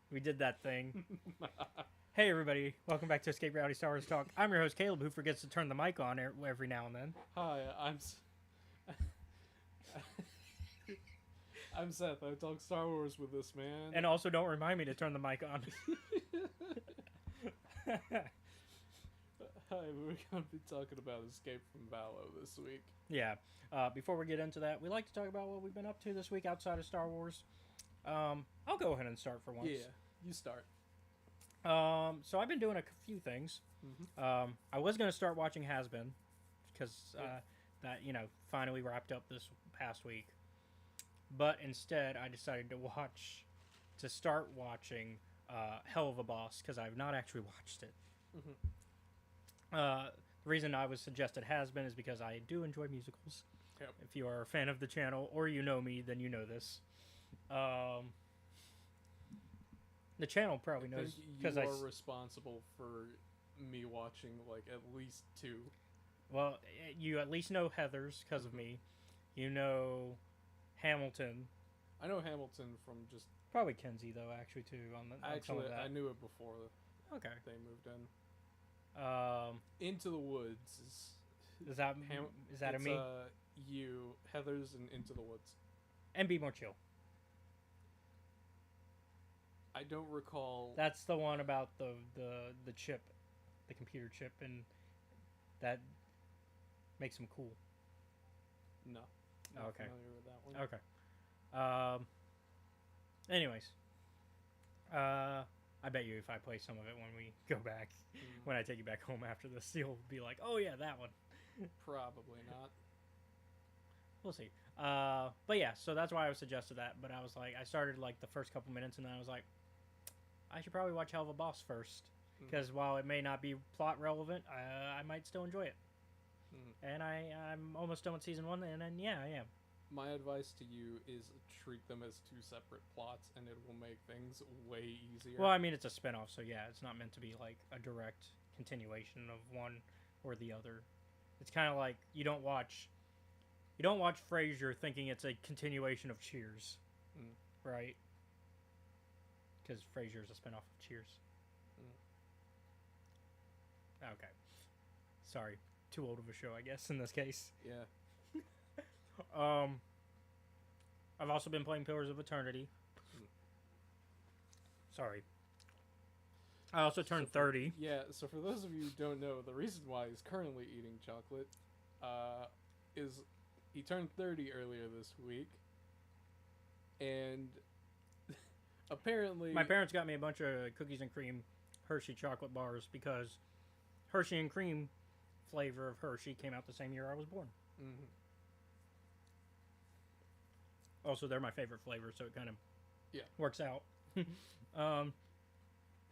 We did that thing. Hey everybody, welcome back to Escape Reality Star Wars Talk. I'm your host Caleb, who forgets to turn the mic on every now and then. Hi, I'm Seth. I talk Star Wars with this man. And also don't remind me to turn the mic on. Hi, we're gonna be talking about Escape from Valo this week. Yeah, before we get into that, we like to talk about what we've been up to this week outside of Star Wars. I'll go ahead and start for once. Yeah, you start. So I've been doing a few things. Mm-hmm. I was going to start watching Has Been, because Yeah. that, finally wrapped up this past week. But instead, I decided to start watching Hell of a Boss, because I've not actually watched it. Mm-hmm. The reason I was suggested Has Been is because I do enjoy musicals. Yep. If you are a fan of the channel, or you know me, then you know this. The channel probably knows, because you are responsible for me watching like at least two. Well, you at least know Heather's because of me. You know Hamilton. I know Hamilton from just Probably Kenzie though, actually too. On some actually of that. I knew it before Okay. they moved in. Um, Into the Woods is that a me? You, Heather's, and Into the Woods. And Be More Chill. I don't recall. That's the one about the chip, the computer chip, and that makes him cool. No. Not Okay. familiar with that one. Okay. Anyways, I bet you if I play some of it when we go back, when I take you back home after this, you'll be like, "Oh yeah, that one." Probably not. We'll see. But yeah, so that's why I was suggested that. But I was like, I started like the first couple minutes, and then I was like, I should probably watch Hell of a Boss first, because while it may not be plot relevant, I might still enjoy it. And I'm almost done with season 1, and then yeah, I am. My advice to you is treat them as two separate plots, and it will make things way easier. Well, I mean, it's a spinoff, so yeah, it's not meant to be like a direct continuation of one or the other. It's kind of like you don't watch Frasier thinking it's a continuation of Cheers, right? Because Frasier is a spinoff of Cheers. Okay, sorry, too old of a show, I guess, in this case. Yeah. I've also been playing Pillars of Eternity. Sorry. I also turned 30. Yeah, so for those of you who don't know, the reason why he's currently eating chocolate is he turned 30 earlier this week. And apparently... My parents got me a bunch of cookies and cream Hershey chocolate bars because Hershey and cream flavor of Hershey came out the same year I was born. Mm-hmm. Also, they're my favorite flavor, so it kind of works out.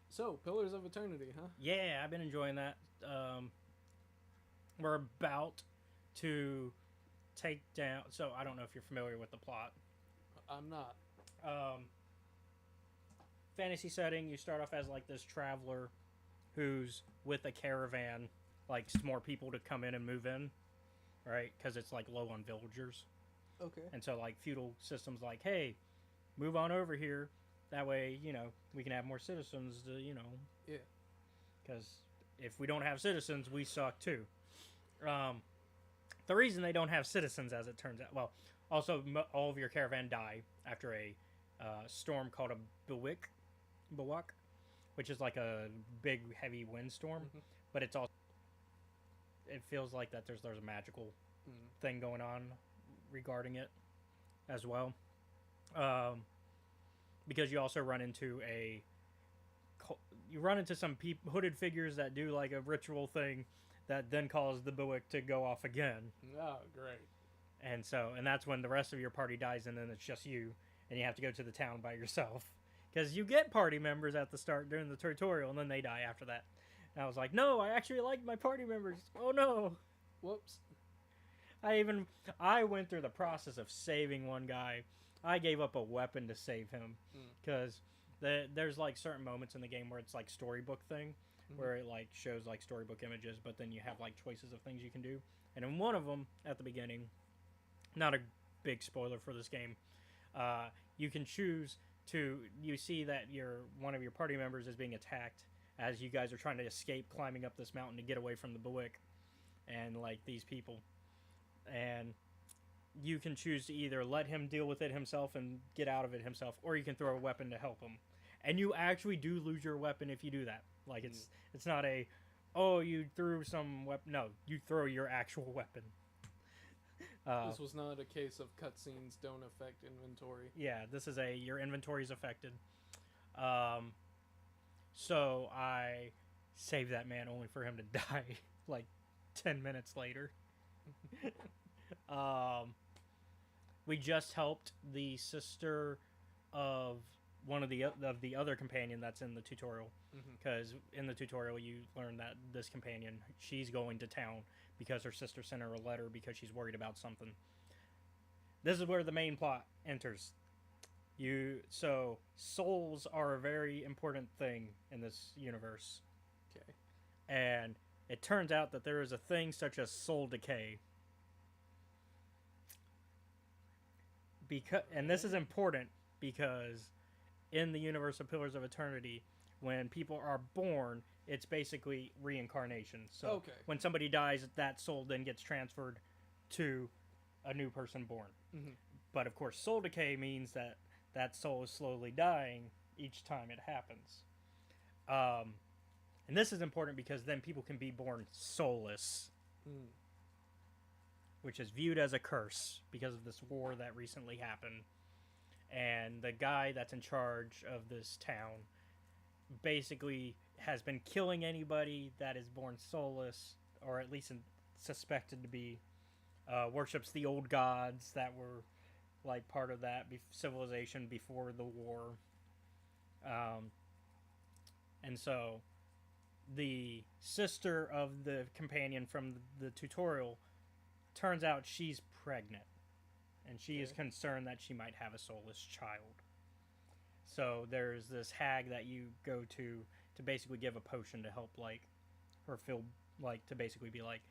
So, Pillars of Eternity, huh? Yeah, I've been enjoying that. We're about to take down... So, I don't know if you're familiar with the plot. I'm not. Fantasy setting, you start off as like this traveler who's with a caravan, likes more people to come in and move in, right? Because it's like low on villagers. Okay. And so like feudal systems like, hey, move on over here. That way, we can have more citizens to, Yeah. Because if we don't have citizens, we suck too. The reason they don't have citizens, as it turns out, well, also all of your caravan die after a storm called a Bawak, which is like a big heavy windstorm. But it's also, it feels like that there's a magical thing going on regarding it as well. Because you also run into some hooded figures that do like a ritual thing that then cause the Buick to go off again. Oh, great. And that's when the rest of your party dies, and then it's just you, and you have to go to the town by yourself. Because you get party members at the start during the tutorial, and then they die after that. And I was like, no, I actually like my party members. Oh no. Whoops. I went through the process of saving one guy. I gave up a weapon to save him. Because there's like certain moments in the game where it's like storybook thing, where it like shows like storybook images, but then you have like choices of things you can do. And in one of them, at the beginning, not a big spoiler for this game, you can choose you see that one of your party members is being attacked as you guys are trying to escape, climbing up this mountain to get away from the Buick and like these people. And you can choose to either let him deal with it himself and get out of it himself, or you can throw a weapon to help him. And you actually do lose your weapon if you do that. Like it's not a, oh, you threw some weapon. No, you throw your actual weapon. This was not a case of cutscenes don't affect inventory. Yeah, this is your inventory is affected. So I saved that man only for him to die like 10 minutes later. We just helped the sister of one of the other companion that's in the tutorial, because in the tutorial you learn that this companion, she's going to town because her sister sent her a letter because she's worried about something. This is where the main plot enters. So souls are a very important thing in this universe. Okay. And it turns out that there is a thing such as soul decay. And this is important because in the universe of Pillars of Eternity, when people are born, it's basically reincarnation. So when somebody dies, that soul then gets transferred to a new person born. But of course, soul decay means that soul is slowly dying each time it happens. And this is important because then people can be born soulless. Which is viewed as a curse because of this war that recently happened. And the guy that's in charge of this town basically has been killing anybody that is born soulless, or at least suspected to be. Worships the old gods that were like part of that civilization before the war. And so the sister of the companion from the tutorial, turns out she's pregnant, and she is concerned that she might have a soulless child. So there's this hag that you go to basically give a potion to help like her feel like, to basically be like,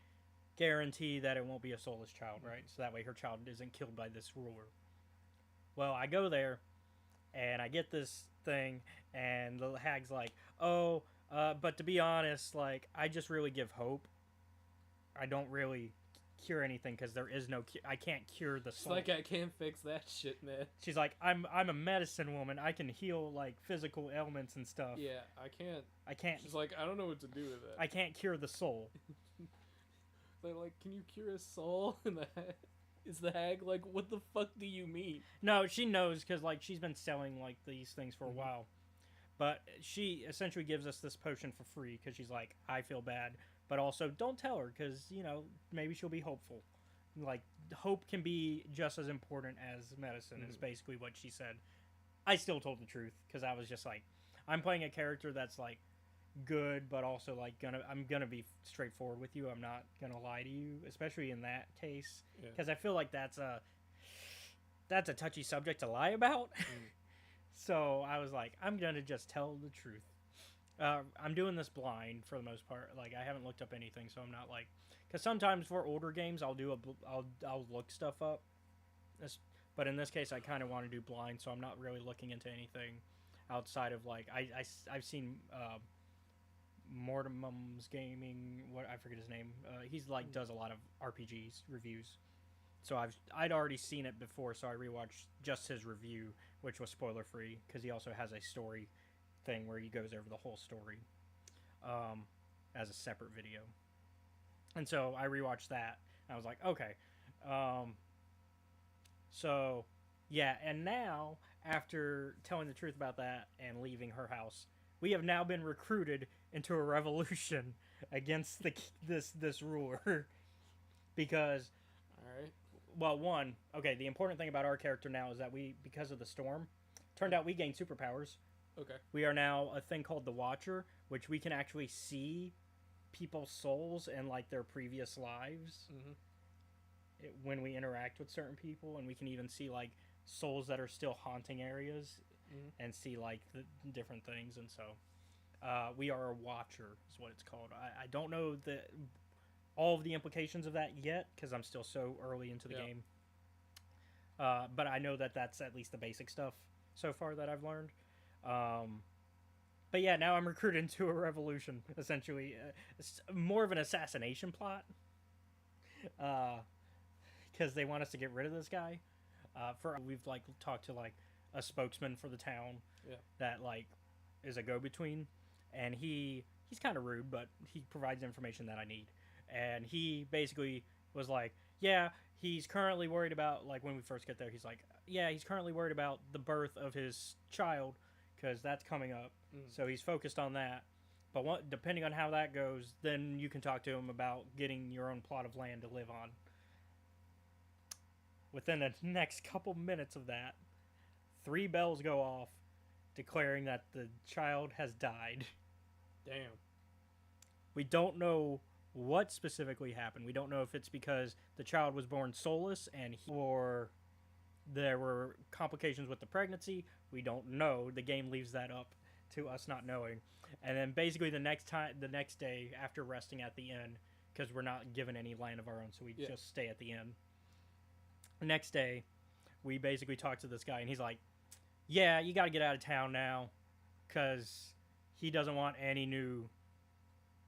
guarantee that it won't be a soulless child, right? So that way her child isn't killed by this ruler. Well, I go there and I get this thing, and the hag's like, oh, but to be honest, like, I just really give hope. I don't really cure anything because there is no I can't cure the soul. It's like I can't fix that shit, man. She's like, I'm a medicine woman. I can heal like physical ailments and stuff. Yeah, I can't. She's like, I don't know what to do with it. I can't cure the soul. They're like, can you cure his soul? And is the hag like, what the fuck do you mean? No, she knows because like she's been selling like these things for a while. But she essentially gives us this potion for free because she's like, I feel bad. But also, don't tell her because, you know, maybe she'll be hopeful. Like, hope can be just as important as medicine is basically what she said. I still told the truth because I was just like, I'm playing a character that's like good, but also like I'm gonna be straightforward with you. I'm not gonna lie to you, especially in that case, because I feel like that's a touchy subject to lie about. So I was like, I'm gonna just tell the truth. I'm doing this blind for the most part. Like, I haven't looked up anything, so I'm not like, because sometimes for older games I'll look stuff up. But in this case, I kind of want to do blind, so I'm not really looking into anything outside of like I've seen Mortimum's Gaming. What, I forget his name. He's like does a lot of RPGs reviews. So I'd already seen it before, so I rewatched just his review, which was spoiler free because he also has a story thing where he goes over the whole story as a separate video. And so I rewatched that. And I was like, okay. So yeah, and now after telling the truth about that and leaving her house, we have now been recruited into a revolution against this ruler because, all right. Well, the important thing about our character now is that because of the storm, turned out we gained superpowers. Okay. We are now a thing called the Watcher, which we can actually see people's souls and like their previous lives when we interact with certain people, and we can even see like souls that are still haunting areas and see like the different things. And so we are a Watcher is what it's called. I don't know all of the implications of that yet because I'm still so early into the game. But I know that that's at least the basic stuff. so far that I've learned. But yeah, now I'm recruited into a revolution, essentially. It's more of an assassination plot. Because they want us to get rid of this guy. We've like talked to like a spokesman for the town Yeah. that like is a go-between, and he's kind of rude, but he provides information that I need. And he basically was like, yeah, he's currently worried about, like, when we first get there, he's like, yeah, he's currently worried about the birth of his child because that's coming up. So he's focused on that. But depending on how that goes, then you can talk to him about getting your own plot of land to live on. Within the next couple minutes of that, 3 bells go off declaring that the child has died. Damn. We don't know what specifically happened. We don't know if it's because the child was born soulless or there were complications with the pregnancy. We don't know. The game leaves that up to us not knowing. And then basically the next day after resting at the inn, because we're not given any land of our own, so we just stay at the inn. The next day, we basically talk to this guy, and he's like, yeah, you got to get out of town now, because he doesn't want any new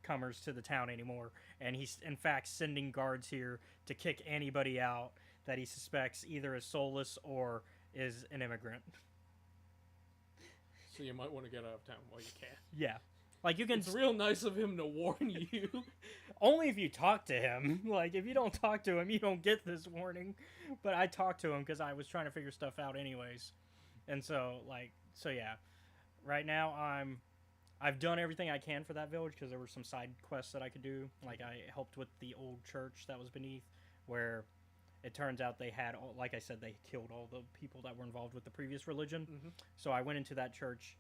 comers to the town anymore, and he's in fact sending guards here to kick anybody out that he suspects either is soulless or is an immigrant. So you might want to get out of town while you can. Yeah. Like, you can... It's real nice of him to warn you. Only if you talk to him. Like, if you don't talk to him, you don't get this warning. But I talked to him because I was trying to figure stuff out anyways. And so yeah. Right now, I've done everything I can for that village because there were some side quests that I could do. Like, I helped with the old church that was beneath, where it turns out they had, like I said, they killed all the people that were involved with the previous religion. Mm-hmm. So I went into that church,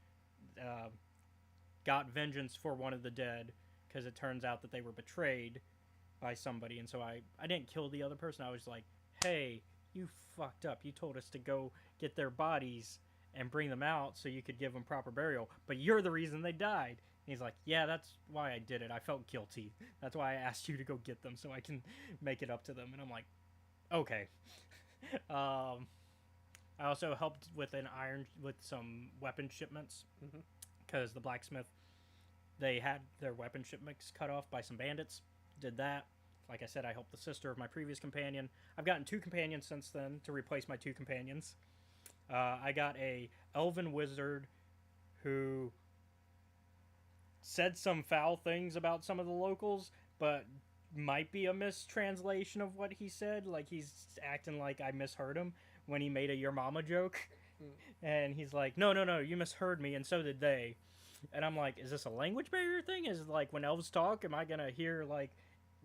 got vengeance for one of the dead, because it turns out that they were betrayed by somebody. And so I didn't kill the other person. I was like, hey, you fucked up. You told us to go get their bodies and bring them out so you could give them proper burial, but you're the reason they died. And he's like, yeah, that's why I did it. I felt guilty. That's why I asked you to go get them so I can make it up to them. And I'm like, okay. I also helped with some weapon shipments, because the blacksmith, they had their weapon shipments cut off by some bandits. Did that. Like I said, I helped the sister of my previous companion. I've gotten 2 companions since then to replace my 2 companions. I got a elven wizard who said some foul things about some of the locals, but might be a mistranslation of what he said. Like, he's acting like I misheard him when he made a your mama joke. And he's like, no, you misheard me, and so did they. And I'm like, is this a language barrier thing? Is it like when elves talk, am I going to hear like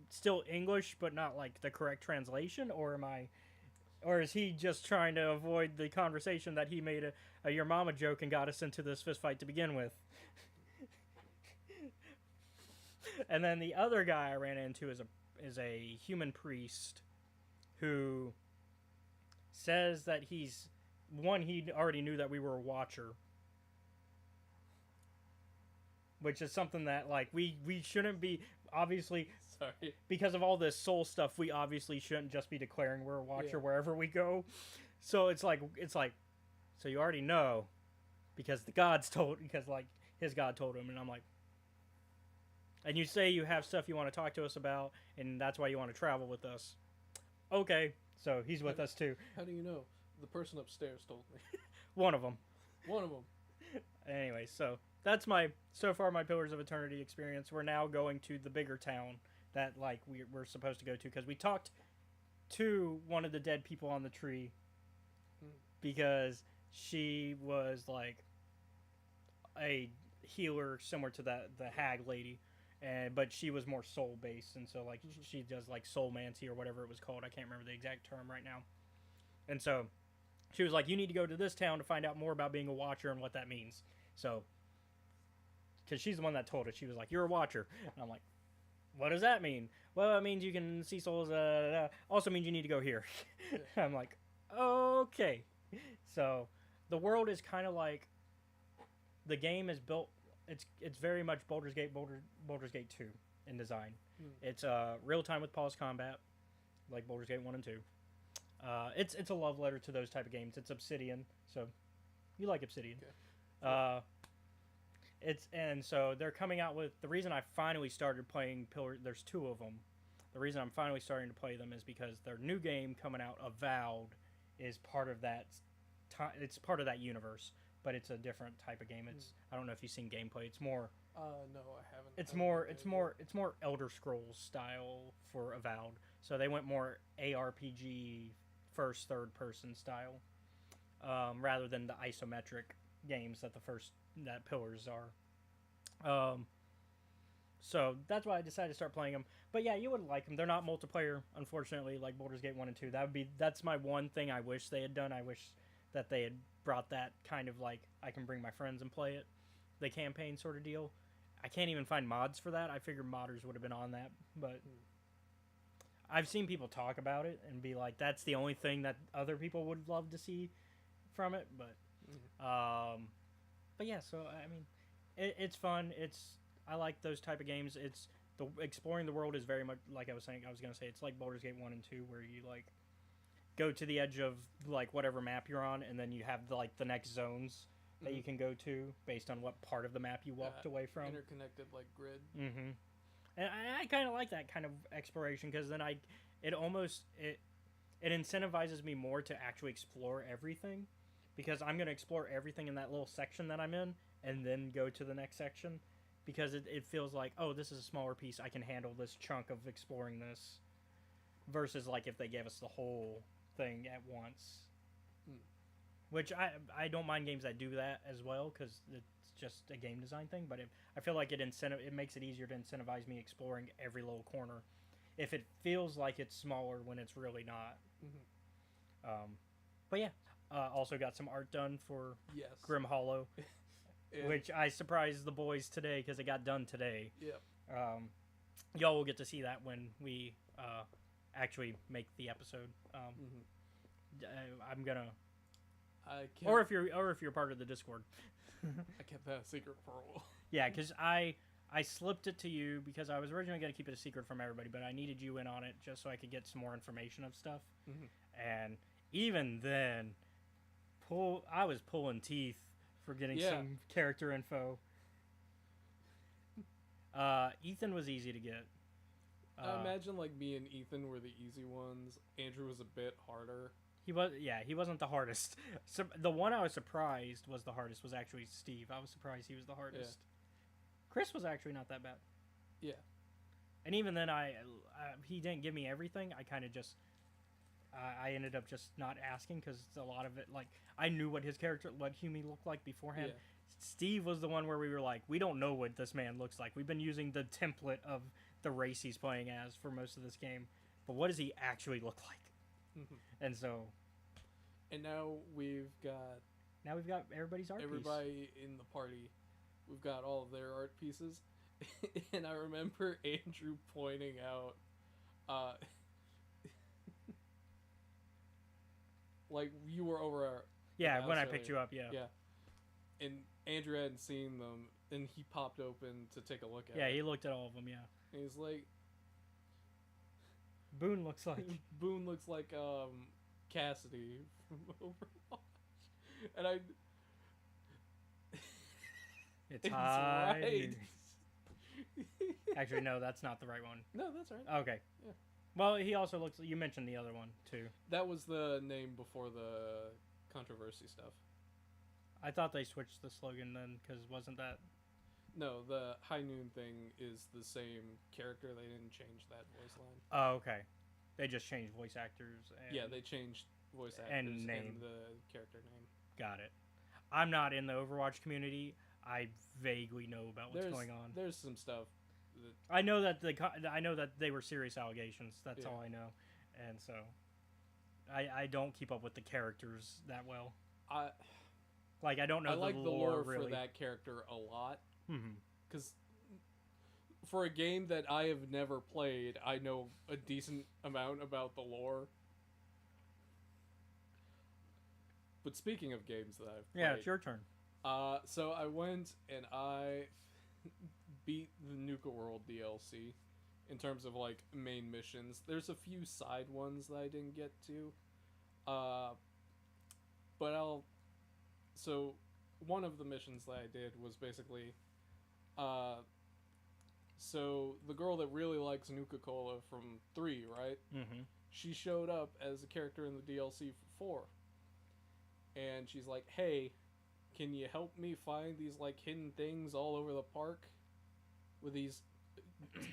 still English but not like the correct translation? Or is he just trying to avoid the conversation that he made a your mama joke and got us into this fist fight to begin with? And then the other guy I ran into is a human priest who says that he already knew that we were a watcher. Which is something that, like, we shouldn't be, obviously, Sorry. Because of all this soul stuff, we obviously shouldn't just be declaring we're a watcher wherever we go. So it's like, so you already know, because like, his god told him, and I'm like, and you say you have stuff you want to talk to us about, and that's why you want to travel with us. Okay, so he's with us too. How do you know? The person upstairs told me. One of them. One of them. Anyway, so that's so far my Pillars of Eternity experience. We're now going to the bigger town that, like, we're supposed to go to, because we talked to one of the dead people on the tree, because she was like a healer similar to the hag lady, but she was more soul based, and so like she does like soulmancy or whatever it was called. I can't remember the exact term right now. And so she was like, you need to go to this town to find out more about being a watcher and what that means. So, because she's the one that told us, she was like, you're a watcher. And I'm like, what does that mean? Well, it means you can see souls. Also means you need to go here. I'm like, okay. So the world is kind of like, the game is built. It's very much Baldur's Gate 2 in design. It's real time with pause combat, like Baldur's Gate 1 and 2. It's a love letter to those type of games. It's Obsidian, so You like Obsidian. Okay. And so they're coming out with the reason I finally started playing Pillar. There's two of them. The reason I'm finally starting to play them is because their new game coming out, Avowed, is part of that. It's part of that universe, but it's a different type of game. It's I don't know if you've seen gameplay. It's more. No, I haven't. It's more Elder Scrolls style for Avowed. So they went more ARPG first third person style, rather than the isometric games that Pillars are. So that's why I decided to start playing them. But yeah, you would like them. They're not multiplayer, unfortunately, like Baldur's Gate 1 and 2. That's my one thing I wish they had done. I wish that they had brought that kind of like I can bring my friends and play it, the campaign sort of deal. I can't even find mods for that. I figured modders would have been on that, but I've seen people talk about it and be like, that's the only thing that other people would love to see from it. But yeah, so I mean, it's fun. I like those type of games. It's the exploring the world is very much like I was gonna say it's like Baldur's Gate 1 and 2, where you like go to the edge of like whatever map you're on, and then you have the next zones that you can go to based on what part of the map you walked away from. Interconnected like grid. Mm-hmm. And I kind of like that kind of exploration because then it incentivizes me more to actually explore everything, because I'm gonna explore everything in that little section that I'm in, and then go to the next section. Because it feels like, oh, this is a smaller piece. I can handle this chunk of exploring this. Versus, like, if they gave us the whole thing at once. Which, I don't mind games that do that as well, because it's just a game design thing. But I feel like it makes it easier to incentivize me exploring every little corner. If it feels like it's smaller when it's really not. But yeah. Also got some art done for Grim Hollow. Which I surprised the boys today because it got done today. Yep. Y'all will get to see that when we actually make the episode. I'm gonna. Or if you're part of the Discord. I kept that a secret for a while. Yeah, because I slipped it to you because I was originally gonna keep it a secret from everybody, but I needed you in on it just so I could get some more information of stuff. And even then, I was pulling teeth for getting some character info. Ethan was easy to get. I imagine like me and Ethan were the easy ones. Andrew was a bit harder. He wasn't the hardest. So the one I was surprised was the hardest was actually Steve. I was surprised he was the hardest. Chris was actually not that bad. Yeah. And even then, he didn't give me everything. I kind of just I ended up just not asking because a lot of it, like, I knew what Hume looked like beforehand. Yeah. Steve was the one where we were like, we don't know what this man looks like. We've been using the template of the race he's playing as for most of this game, but what does he actually look like? And so, and now we've got everybody's art piece. Everybody in the party, we've got all of their art pieces, and I remember Andrew pointing out, like you were over our when I picked you up, yeah, and Andrew hadn't seen them, and he popped open to take a look at. Yeah, he looked at all of them. Yeah, and he's like, Boone looks like Cassidy from Overwatch, and I. It's right. Actually, no, that's not the right one. No, that's right. Okay. Yeah. Well, he also looks. You mentioned the other one too. That was the name before the controversy stuff. I thought they switched the slogan then, because wasn't that? No, the High Noon thing is the same character. They didn't change that voice line. Oh, okay. They just changed voice actors. They changed voice actors and the character name. Got it. I'm not in the Overwatch community. I vaguely know about what's going on. There's some stuff. I know that they were serious allegations. That's all I know, and so I don't keep up with the characters that well. I don't know. I like the lore really. For that character a lot. Because for a game that I have never played, I know a decent amount about the lore. But speaking of games that I've played, it's your turn. So I went and I beat the Nuka World DLC in terms of like main missions. There's a few side ones that I didn't get to. But I'll so one of the missions that I did was basically, uh, so the girl that really likes Nuka-Cola from 3, right? Mm-hmm. She showed up as a character in the DLC for 4. And she's like, hey, can you help me find these, like, hidden things all over the park? With these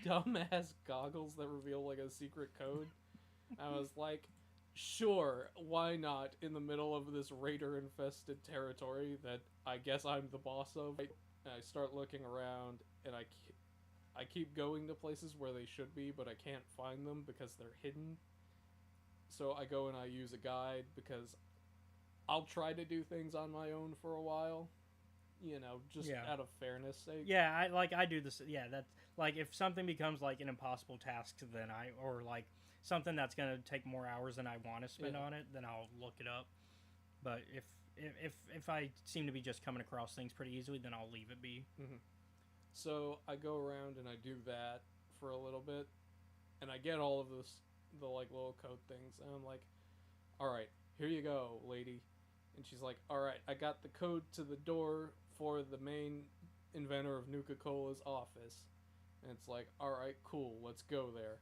dumbass goggles that reveal, like, a secret code? I was like, sure, why not, in the middle of this raider-infested territory that I guess I'm the boss of. And I start looking around, and I keep going to places where they should be, but I can't find them because they're hidden. So I go and I use a guide, because I'll try to do things on my own for a while. You know, just out of fairness sake. Yeah, I do this. Yeah, that's like if something becomes like an impossible task, then or like something that's gonna take more hours than I want to spend on it, then I'll look it up. But if I seem to be just coming across things pretty easily, then I'll leave it be. Mm-hmm. So I go around and I do that for a little bit, and I get all of the like little code things, and I'm like, all right, here you go, lady. And she's like, all right, I got the code to the door for the main inventor of Nuka-Cola's office. And it's like, all right, cool, let's go there.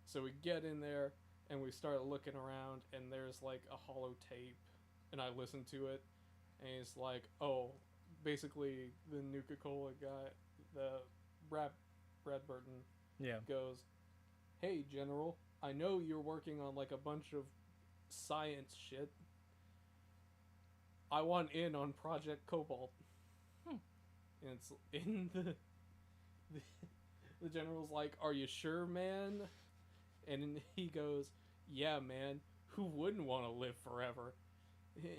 So we get in there, and we start looking around, and there's like a holo tape, and I listen to it, and it's like, oh, basically the Nuka-Cola guy, the Brad Burton, goes, hey, General, I know you're working on like a bunch of science shit. I want in on Project Cobalt. And it's in the general's like, are you sure, man? And he goes, yeah, man, who wouldn't want to live forever?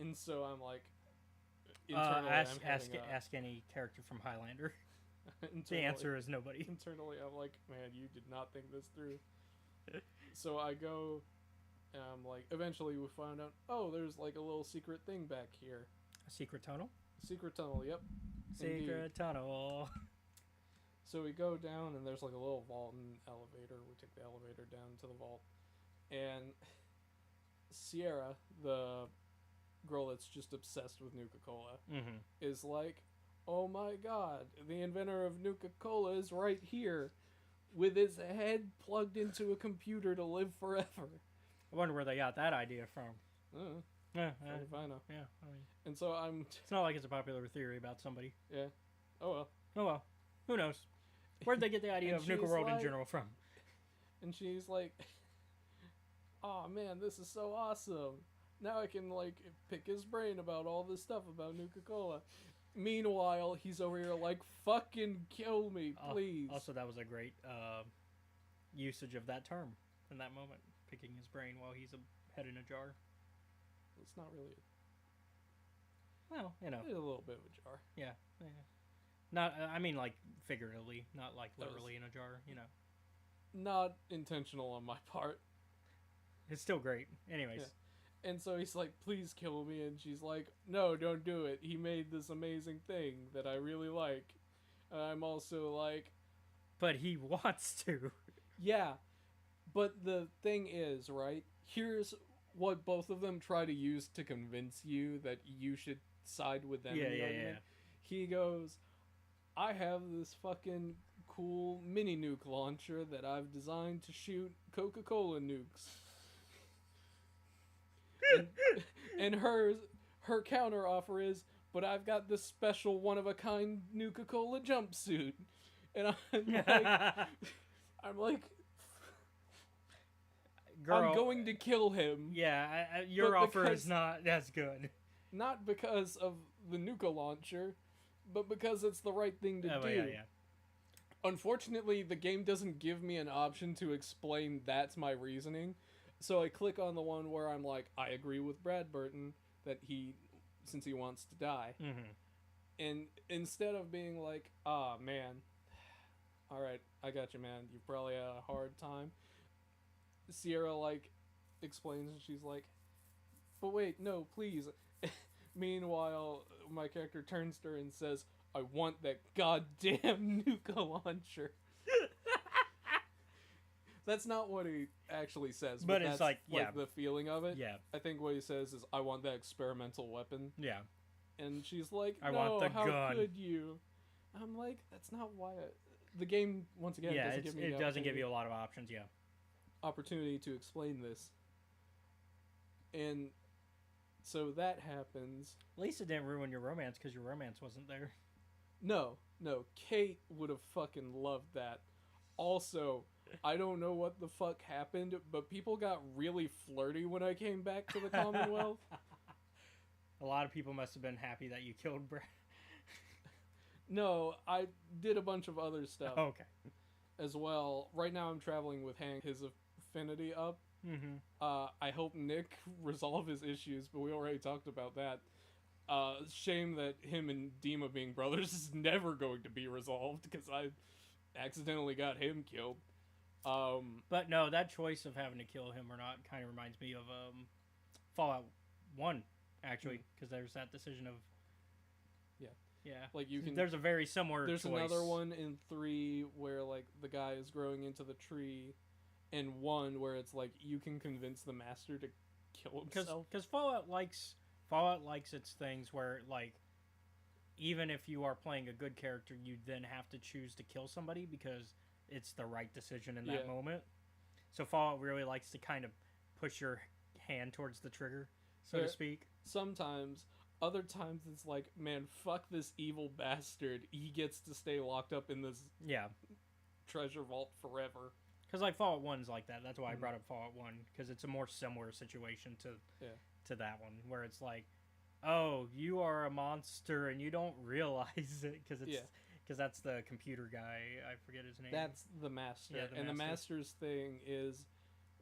And so I'm like, internally, ask any character from Highlander. The answer is nobody. Internally, I'm like, man, you did not think this through. So I go, like, eventually we find out, oh, there's like a little secret thing back here. A secret tunnel? Secret tunnel, yep. Secret Indeed. tunnel. So we go down, and there's like a little vault and elevator. We take the elevator down to the vault. And Sierra, the girl that's just obsessed with Nuka-Cola, is like, oh my god, the inventor of Nuka-Cola is right here, with his head plugged into a computer to live forever. I wonder where they got that idea from. Yeah, I know. Yeah, I mean, and so it's not like it's a popular theory about somebody. Yeah. Oh well. Oh well. Who knows? Where'd they get the idea of Nuka World in general from? And she's like, oh man, this is so awesome. Now I can like pick his brain about all this stuff about Nuka-Cola. Meanwhile, he's over here like, fucking kill me, please. Also, that was a great usage of that term in that moment. Picking his brain while he's a head in a jar. It's not really. Well, you know. It's a little bit of a jar. Yeah. Not, I mean, like, figuratively. Not, like, literally in a jar, you know. Not intentional on my part. It's still great. Anyways. Yeah. And so he's like, please kill me. And she's like, no, don't do it. He made this amazing thing that I really like. And I'm also like... But he wants to. Yeah. But the thing is, right? Here's what both of them try to use to convince you that you should side with them. Yeah. He goes, I have this fucking cool mini nuke launcher that I've designed to shoot Coca-Cola nukes. and her counter offer is, but I've got this special one-of-a-kind Nuka-Cola jumpsuit. And I'm like... Girl, I'm going to kill him. Yeah, your offer is not as good. Not because of the Nuka launcher, but because it's the right thing to do. Yeah. Unfortunately, the game doesn't give me an option to explain that's my reasoning. So I click on the one where I'm like, I agree with Brad Burton that since he wants to die. And instead of being like, man, all right, I got you, man. You probably had a hard time. Sierra, like, explains, and she's like, but wait, no, please. Meanwhile, my character turns to her and says, I want that goddamn Nuka launcher. That's not what he actually says, but it's that's like the feeling of it. Yeah. I think what he says is, I want that experimental weapon. Yeah. And she's like, I no, want the how gun. could you? I'm like, that's not why. The game, once again, Yeah, doesn't give me it doesn't give you a lot of options, yeah. opportunity to explain this. And so that happens. At least it didn't ruin your romance because your romance wasn't there. No, Kate would have fucking loved that. Also, I don't know what the fuck happened, but people got really flirty when I came back to the Commonwealth. A lot of people must have been happy that you killed Brad. No, I did a bunch of other stuff Okay. as well. Right now I'm traveling with Hank, his affinity up. Mm-hmm. I hope Nick resolve his issues, but we already talked about that. Shame that him and Dima being brothers is never going to be resolved because I accidentally got him killed. But no, that choice of having to kill him or not kind of reminds me of Fallout 1, actually, because there's that decision of... Yeah. Like you can. There's a very similar There's choice. another one in 3 where like the guy is growing into the tree, and 1 where it's like you can convince the master to kill himself. Because Fallout likes its things where like even if you are playing a good character, you then have to choose to kill somebody because it's the right decision in that moment. So Fallout really likes to kind of push your hand towards the trigger, so to speak. Sometimes. Other times it's like, man, fuck this evil bastard. He gets to stay locked up in this treasure vault forever. Because like Fallout 1's like that. That's why I brought up Fallout 1, because it's a more similar situation to that one, where it's like, oh, you are a monster and you don't realize it because that's the computer guy. I forget his name. That's the master. Yeah, the master's thing is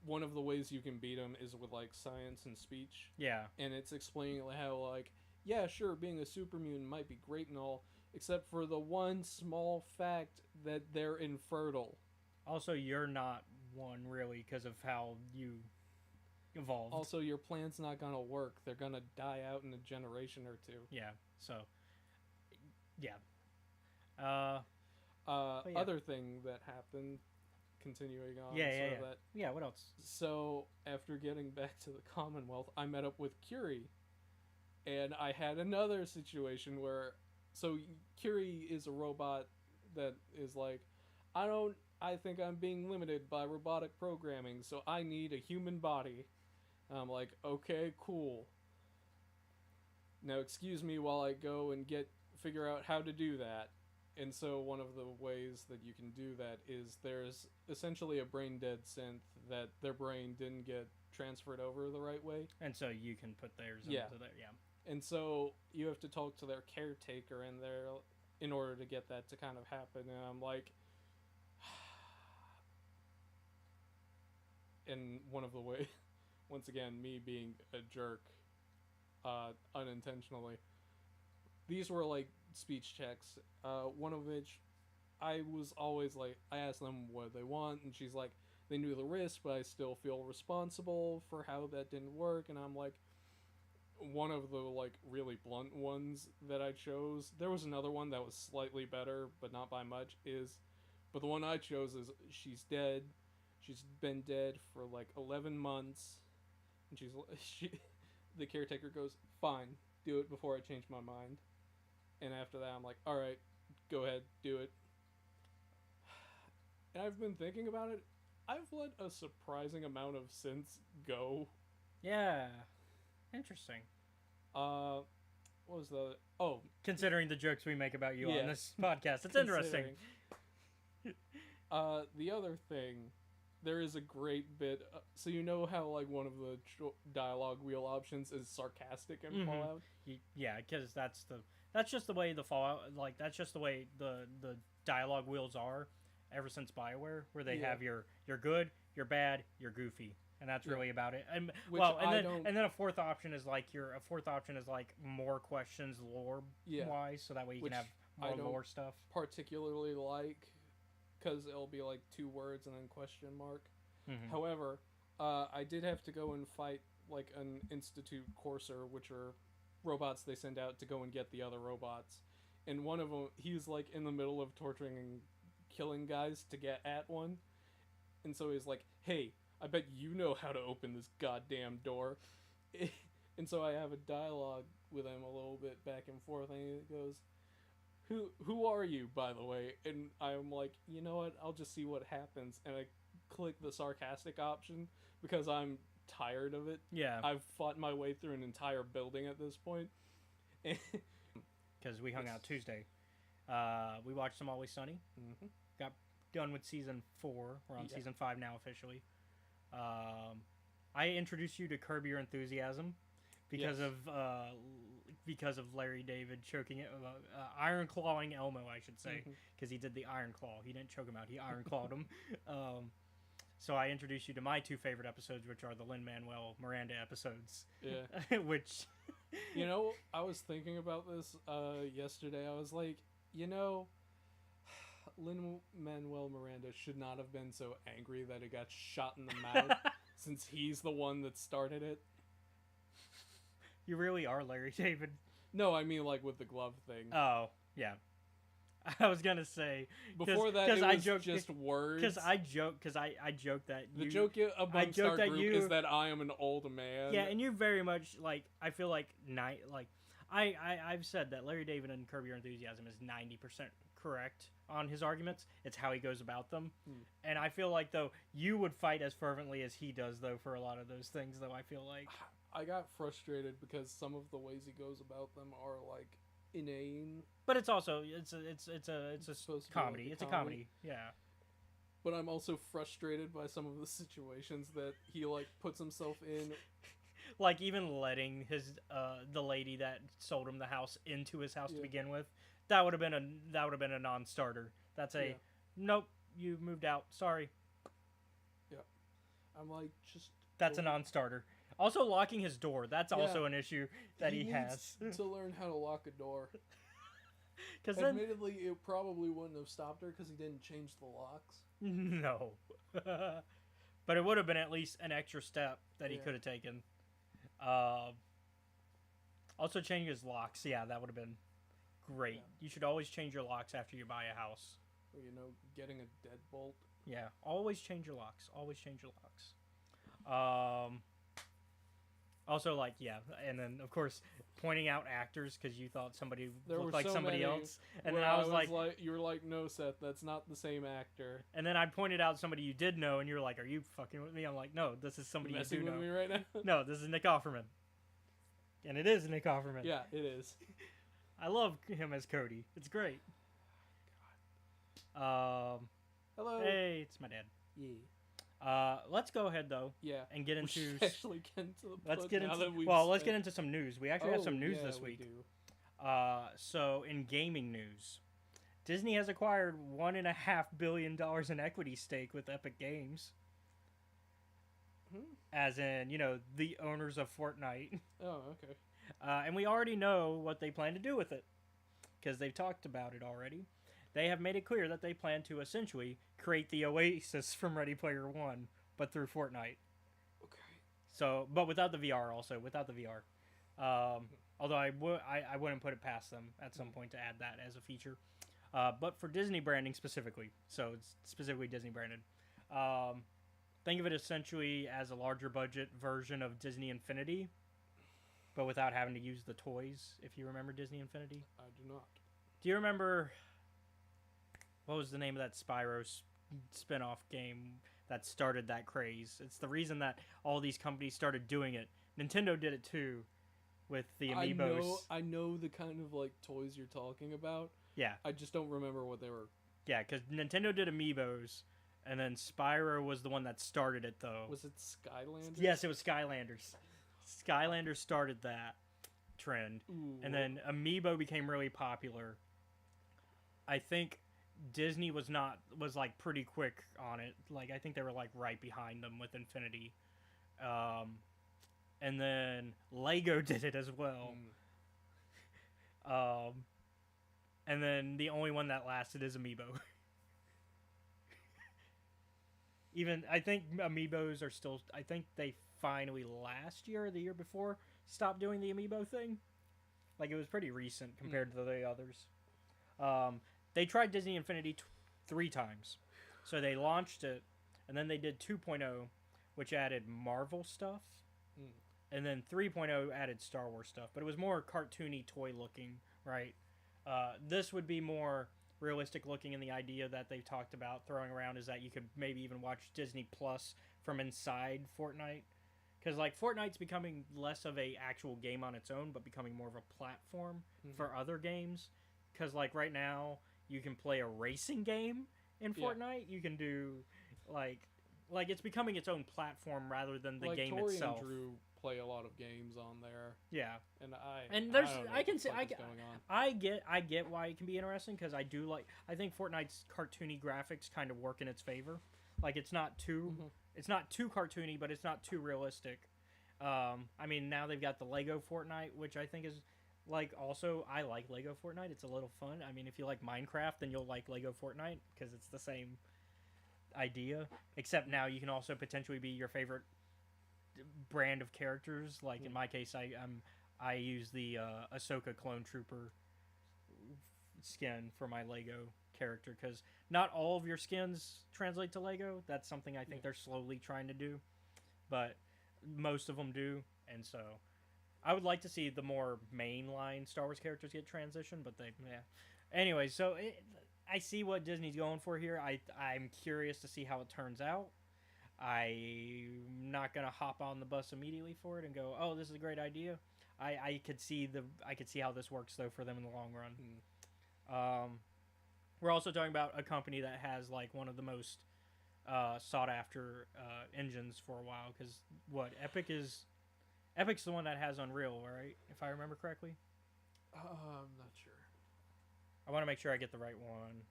one of the ways you can beat him is with like science and speech. Yeah. And it's explaining how like, yeah, sure, being a super mutant might be great and all, except for the one small fact that they're infertile. Also, you're not one, really, because of how you evolved. Also, your plan's not gonna work. They're gonna die out in a generation or 2. Yeah, so... Yeah. Other thing that happened, continuing on. Yeah, what else? So, after getting back to the Commonwealth, I met up with Curie. And I had another situation where... So, Curie is a robot that is like, I think I'm being limited by robotic programming, so I need a human body. And I'm like, okay, cool. Now, excuse me while I go and figure out how to do that. And so one of the ways that you can do that is there's essentially a brain-dead synth that their brain didn't get transferred over the right way. And so you can put theirs into there, And so you have to talk to their caretaker in order to get that to kind of happen. And I'm like... And one of the ways... Once again, me being a jerk, unintentionally. These were like speech checks. One of which I was always like, I asked them what they want, and she's like, they knew the risk, but I still feel responsible for how that didn't work. And I'm like, one of the like really blunt ones that I chose. There was another one that was slightly better, but not by much. But the one I chose is she's dead. She's been dead for like 11 months. And the caretaker goes, fine, do it before I change my mind. And after that, I'm like, all right, go ahead, do it. And I've been thinking about it. I've let a surprising amount of synths go. Yeah. Interesting. What was the... Oh. Considering the jokes we make about you on this podcast. It's interesting. The other thing... There is a great bit... so you know how, like, one of the dialogue wheel options is sarcastic in Fallout? Yeah, because that's just the way the Fallout... Like, that's just the way the dialogue wheels are ever since BioWare, where they have you're good, you're bad, you're goofy. And that's really about it. And then a fourth option is like more questions lore wise, so that way you can have more lore stuff. Particularly like... Because it'll be like 2 words and then question mark. However, I did have to go and fight like an Institute Courser, which are robots they send out to go and get the other robots. And one of them, he's like in the middle of torturing and killing guys to get at one. And so he's like, hey, I bet you know how to open this goddamn door. And so I have a dialogue with him a little bit back and forth, and he goes, Who are you, by the way? And I'm like, you know what? I'll just see what happens. And I click the sarcastic option because I'm tired of it. Yeah. I've fought my way through an entire building at this point. Because we hung out Tuesday. We watched some Always Sunny. Mm-hmm. Got done with season 4. We're on season 5 now officially. I introduced you to Curb Your Enthusiasm because of Larry David choking it, iron clawing Elmo, I should say, because he did the iron claw. He didn't choke him out; he iron clawed him. So I introduced you to my 2 favorite episodes, which are the Lin-Manuel Miranda episodes. Yeah. Which, you know, I was thinking about this yesterday. I was like, you know, Lin-Manuel Miranda should not have been so angry that he got shot in the mouth, since he's the one that started it. You really are Larry David. No, I mean like with the glove thing. Oh, yeah. I was gonna say before that it was just words. Because I joked that the joke amongst our group is that I am an old man. Yeah, and you're very much like, I feel like I've said that Larry David and Curb Your Enthusiasm is 90% correct on his arguments. It's how he goes about them, and I feel like though you would fight as fervently as he does though for a lot of those things. Though I feel like I got frustrated because some of the ways he goes about them are like inane. But it's also it's a comedy. Like it's a comedy. Yeah. But I'm also frustrated by some of the situations that he like puts himself in. Like even letting his the lady that sold him the house into his house to begin with. That would have been a non-starter. That's a nope, you moved out. Sorry. Yeah. I'm like just that's a non-starter. Also, locking his door. That's also an issue that he has. To learn how to lock a door. Because admittedly, it probably wouldn't have stopped her because he didn't change the locks. No. But it would have been at least an extra step that he could have taken. Also, changing his locks. Yeah, that would have been great. Yeah. You should always change your locks after you buy a house. Or, you know, getting a deadbolt. Yeah, always change your locks. Always change your locks. Also, like, yeah, and then, of course, pointing out actors because you thought somebody looked like somebody else. And then I was like... You were like, no, Seth, that's not the same actor. And then I pointed out somebody you did know, and you were like, are you fucking with me? I'm like, no, this is somebody you do know. Messing with me right now? No, this is Nick Offerman. And it is Nick Offerman. Yeah, it is. I love him as Cody. It's great. Hello. Hey, it's my dad. Yeah. Let's go ahead though. Yeah. And get into. We actually get into the let's get into some news. We actually have some news this week. We do. So in gaming news, Disney has acquired $1.5 billion in equity stake with Epic Games. As in, you know, the owners of Fortnite. Oh, okay. And we already know what they plan to do with it, because they've talked about it already. They have made it clear that they plan to essentially create the Oasis from Ready Player One, but through Fortnite. Okay. So, but without the VR also, without the VR. Although I wouldn't put it past them at some point to add that as a feature. But for Disney branding specifically, so it's specifically Disney branded. Think of it essentially as a larger budget version of Disney Infinity, but without having to use the toys, if you remember Disney Infinity. I do not. Do you remember... What was the name of that Spyro spin-off game that started that craze? It's the reason that all these companies started doing it. Nintendo did it too, with the Amiibos. I know the kind of like toys you're talking about. Yeah. I just don't remember what they were. Yeah, because Nintendo did Amiibos, and then Spyro was the one that started it though. Was it Skylanders? Yes, it was Skylanders. Skylanders started that trend. Ooh. And then Amiibo became really popular. I think Disney was like pretty quick on it. Like I think they were like right behind them with Infinity. And then Lego did it as well. And then the only one that lasted is Amiibo. Even I think Amiibos are still, I think they finally last year or the year before stopped doing the Amiibo thing. Like it was pretty recent compared to the others. They tried Disney Infinity 3 times. So they launched it, and then they did 2.0, which added Marvel stuff. and then 3.0 added Star Wars stuff, but it was more cartoony, toy looking, right? This would be more realistic looking, and the idea that they've talked about throwing around is that you could maybe even watch Disney Plus from inside Fortnite, because like Fortnite's becoming less of a actual game on its own, but becoming more of a platform for other games. Because like right now, you can play a racing game in Fortnite. You can do like it's becoming its own platform rather than the game Tori itself. And Drew play a lot of games on there. Yeah, and there's I don't know I can what see the fuck is going on. I get why it can be interesting, because I think Fortnite's cartoony graphics kind of work in its favor. Like it's not too cartoony, but it's not too realistic. I mean, now they've got the Lego Fortnite, which I think is like also I like Lego Fortnite. It's a little fun. I mean, if you like Minecraft, then you'll like Lego Fortnite because it's the same idea, except now you can also potentially be your favorite brand of characters. Like in my case, I use the Ahsoka clone trooper skin for my Lego character, because not all of your skins translate to Lego. That's something I think they're slowly trying to do, but most of them do. And so I would like to see the more mainline Star Wars characters get transitioned, but anyway, so I see what Disney's going for here. I'm curious to see how it turns out. I'm not gonna hop on the bus immediately for it and go, oh, this is a great idea. I could see how this works though for them in the long run. We're also talking about a company that has like one of the most sought after engines for a while, because Epic's the one that has Unreal, right? If I remember correctly. I'm not sure. I want to make sure I get the right one.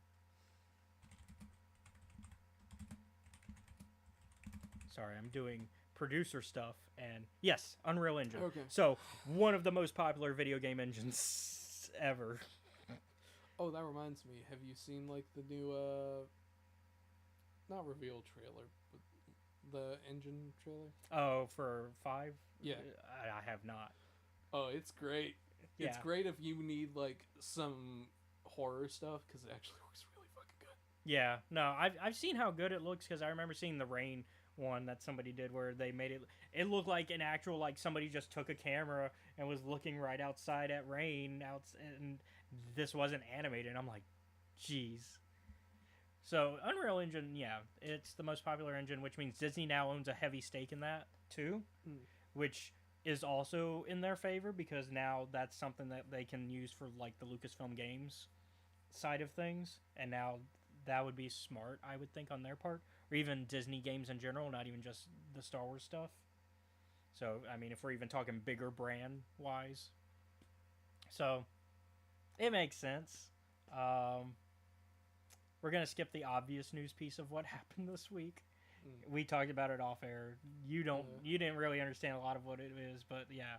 Sorry, I'm doing producer stuff, and yes, Unreal Engine. Okay. So, one of the most popular video game engines ever. Oh, that reminds me. Have you seen like the new not reveal trailer, but the engine trailer? Oh, for 5? Yeah. I have not. Oh, it's great. Yeah. It's great if you need like some horror stuff, because it actually looks really fucking good. Yeah. No, I've seen how good it looks, because I remember seeing the Rain one that somebody did where they made it looked like an actual, like somebody just took a camera and was looking right outside at Rain and this wasn't animated, and I'm like, geez. So Unreal Engine, yeah, it's the most popular engine, which means Disney now owns a heavy stake in that too, which is also in their favor, because now that's something that they can use for like the Lucasfilm Games side of things, and now that would be smart, I would think, on their part, or even Disney games in general, not even just the Star Wars stuff. So, I mean, if we're even talking bigger brand-wise. So, it makes sense. We're going to skip the obvious news piece of what happened this week. We talked about it off air. You didn't really understand a lot of what it is, but yeah.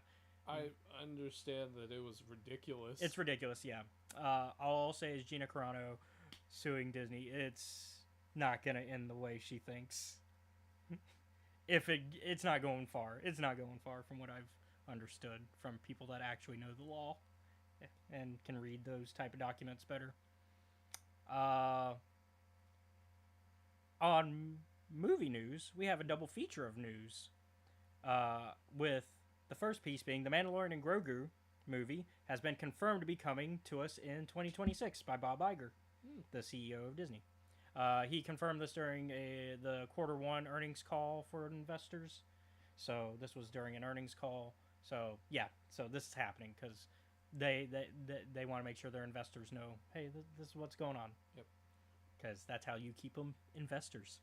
I understand that it was ridiculous. It's ridiculous, yeah. All I'll say is Gina Carano suing Disney. It's not going to end the way she thinks. It's not going far. It's not going far from what I've understood from people that actually know the law and can read those type of documents better. On movie news, we have a double feature of news, with the first piece being the Mandalorian and Grogu movie has been confirmed to be coming to us in 2026 by Bob Iger, the CEO of Disney. He confirmed this during the Q1 earnings call for investors. So this was during an earnings call. So yeah, so this is happening because they want to make sure their investors know, hey, this is what's going on. Yep. Because that's how you keep them investors.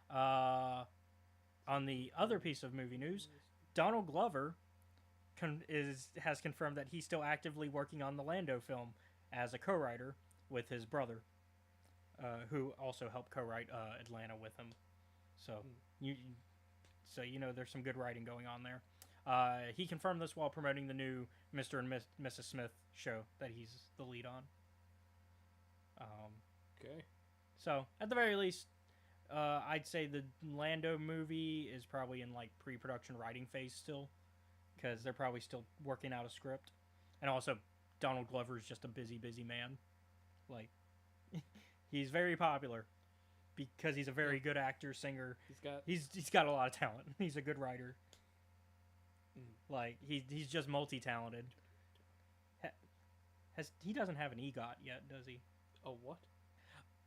On the other piece of movie news, Donald Glover has confirmed that he's still actively working on the Lando film as a co-writer with his brother, who also helped co-write Atlanta with him. So you know there's some good writing going on there. He confirmed this while promoting the new Mr. and Mrs. Smith show that he's the lead on. Okay. So at the very least, I'd say the Lando movie is probably in like pre-production writing phase still, because they're probably still working out a script. And also, Donald Glover is just a busy man. Like, he's very popular because he's a very good actor, singer. He's got a lot of talent. He's a good writer. Like he's just multi-talented. He doesn't have an EGOT yet, does he? Oh, what?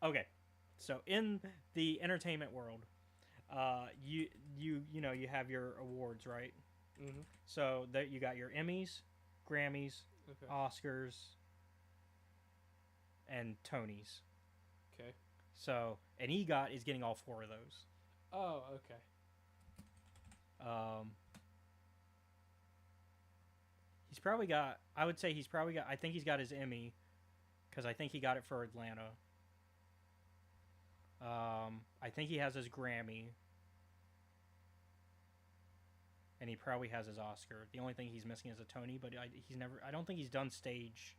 Okay, so in the entertainment world, you have your awards, right? Mm-hmm. So that you got your Emmys, Grammys, Okay. Oscars, and Tonys. Okay. So an EGOT is getting all 4 of those. Oh, okay. He's probably got. I would say he's probably got. I think he's got his Emmy, because I think he got it for Atlanta. I think he has his Grammy, and he probably has his Oscar. The only thing he's missing is a Tony, but he's never. I don't think he's done stage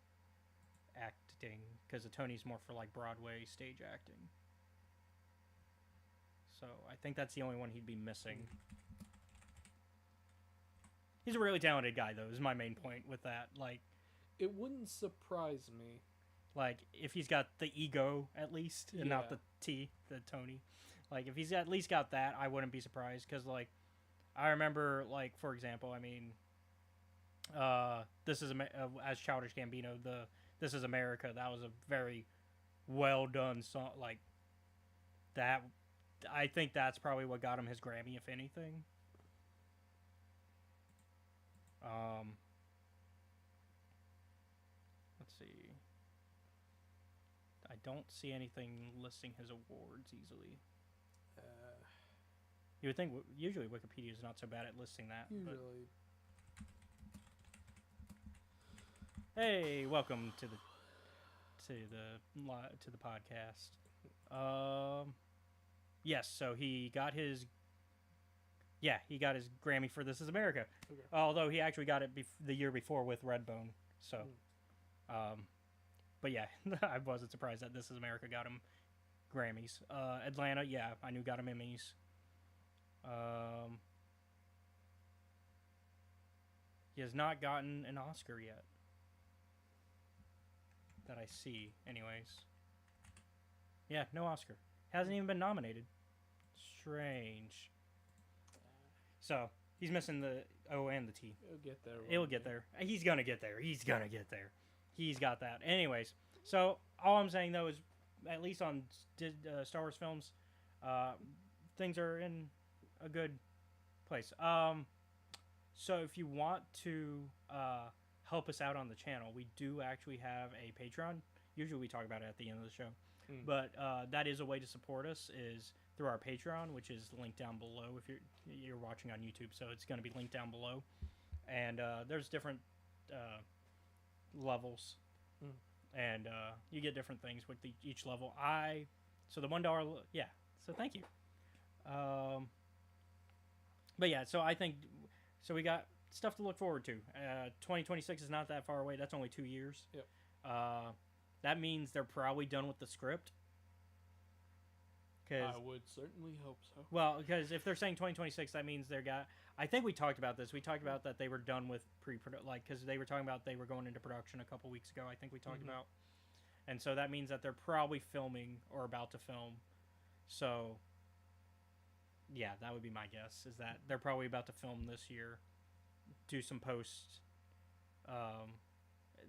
acting, because the Tony's more for like Broadway stage acting. So I think that's the only one he'd be missing. He's a really talented guy, though, is my main point with that. Like, it wouldn't surprise me. Like, if he's got the ego, at least, and not the Tony. Like, if he's at least got that, I wouldn't be surprised. Because, like, I remember, like, for example, I mean, as Childish Gambino, This Is America, that was a very well done song. Like, that, I think that's probably what got him his Grammy, if anything. Let's see. I don't see anything listing his awards easily. You would think usually Wikipedia is not so bad at listing that. Usually. But... Hey, welcome to the podcast. Yes, so he got his Grammy for This Is America. Okay. Although he actually got it the year before with Redbone. So, but yeah, I wasn't surprised that This Is America got him Grammys. Atlanta, yeah, I knew got him Emmys. He has not gotten an Oscar yet. That I see, anyways. Yeah, no Oscar. Hasn't even been nominated. Strange. So, he's missing the O and the T. It'll get there. It'll get there. He's gonna get there. He's gonna get there. He's got that. Anyways, so all I'm saying though is, at least on Star Wars films, things are in a good place. So if you want to help us out on the channel, we do actually have a Patreon. Usually we talk about it at the end of the show. But that is a way to support us, is through our Patreon, which is linked down below if you're watching on YouTube. So it's going to be linked down below. And there's different levels. And you get different things with each level. So the $1, yeah. So thank you. But yeah, so I think, so we got stuff to look forward to. 2026 is not that far away. That's only 2 years. Yep. That means they're probably done with the script. I would certainly hope so. Well, because if they're saying 2026, that means I think we talked about this. We talked about that they were done with pre-production, like, because they were talking about they were going into production a couple weeks ago. I think we talked about, and so that means that they're probably filming or about to film. So, yeah, that would be my guess. Is that they're probably about to film this year, do some posts.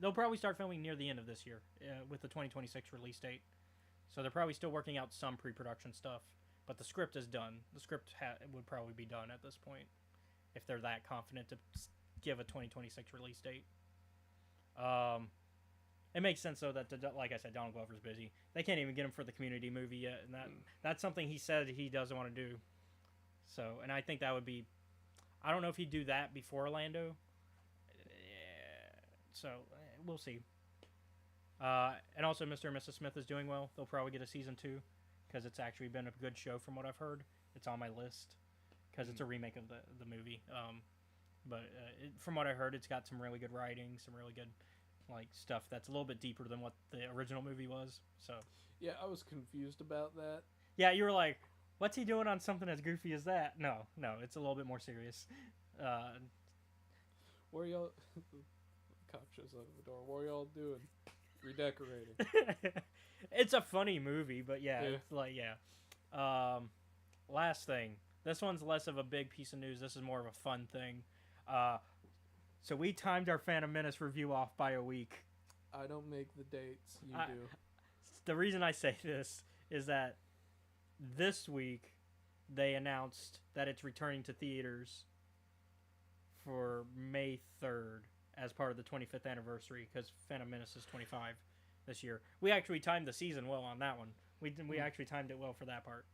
They'll probably start filming near the end of this year with the 2026 release date. So they're probably still working out some pre-production stuff, but the script is done. The script would probably be done at this point if they're that confident to give a 2026 release date. It makes sense, though, that, like I said, Donald Glover's busy. They can't even get him for the Community movie yet, and that's something he said he doesn't want to do. So, and I think that would be... I don't know if he'd do that before Orlando. So, we'll see. And also, Mr. and Mrs. Smith is doing well. They'll probably get a season 2 because it's actually been a good show from what I've heard. It's on my list because it's a remake of the movie. But from what I heard, it's got some really good writing, some really good stuff that's a little bit deeper than what the original movie was. So yeah, I was confused about that. Yeah, you were like, "What's he doing on something as goofy as that?" No, it's a little bit more serious. Where y'all? Cop shows up at the door. What are y'all doing? Redecorating. It's a funny movie, but yeah. It's like, yeah. Last thing. This one's less of a big piece of news. This is more of a fun thing. So we timed our Phantom Menace review off by a week. I don't make the dates. You do. The reason I say this is that this week they announced that it's returning to theaters for May 3rd as part of the 25th anniversary, because Phantom Menace is 25 this year. We actually timed the season well on that one. We actually timed it well for that part.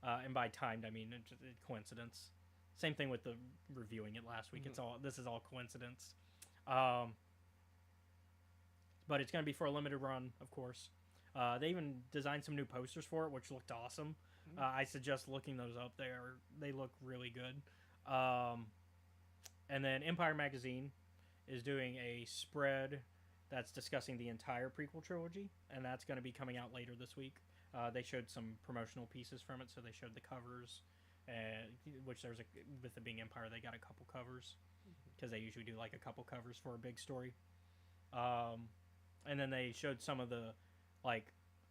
And by timed, I mean it's coincidence. Same thing with the reviewing it last week. This is all coincidence. But it's going to be for a limited run, of course. They even designed some new posters for it, which looked awesome. I suggest looking those up. They look really good. And then Empire Magazine is doing a spread that's discussing the entire prequel trilogy, and that's going to be coming out later this week. They showed some promotional pieces from it, so they showed the covers, which with it being Empire, they got a couple covers, because they usually do like a couple covers for a big story. And then they showed some of the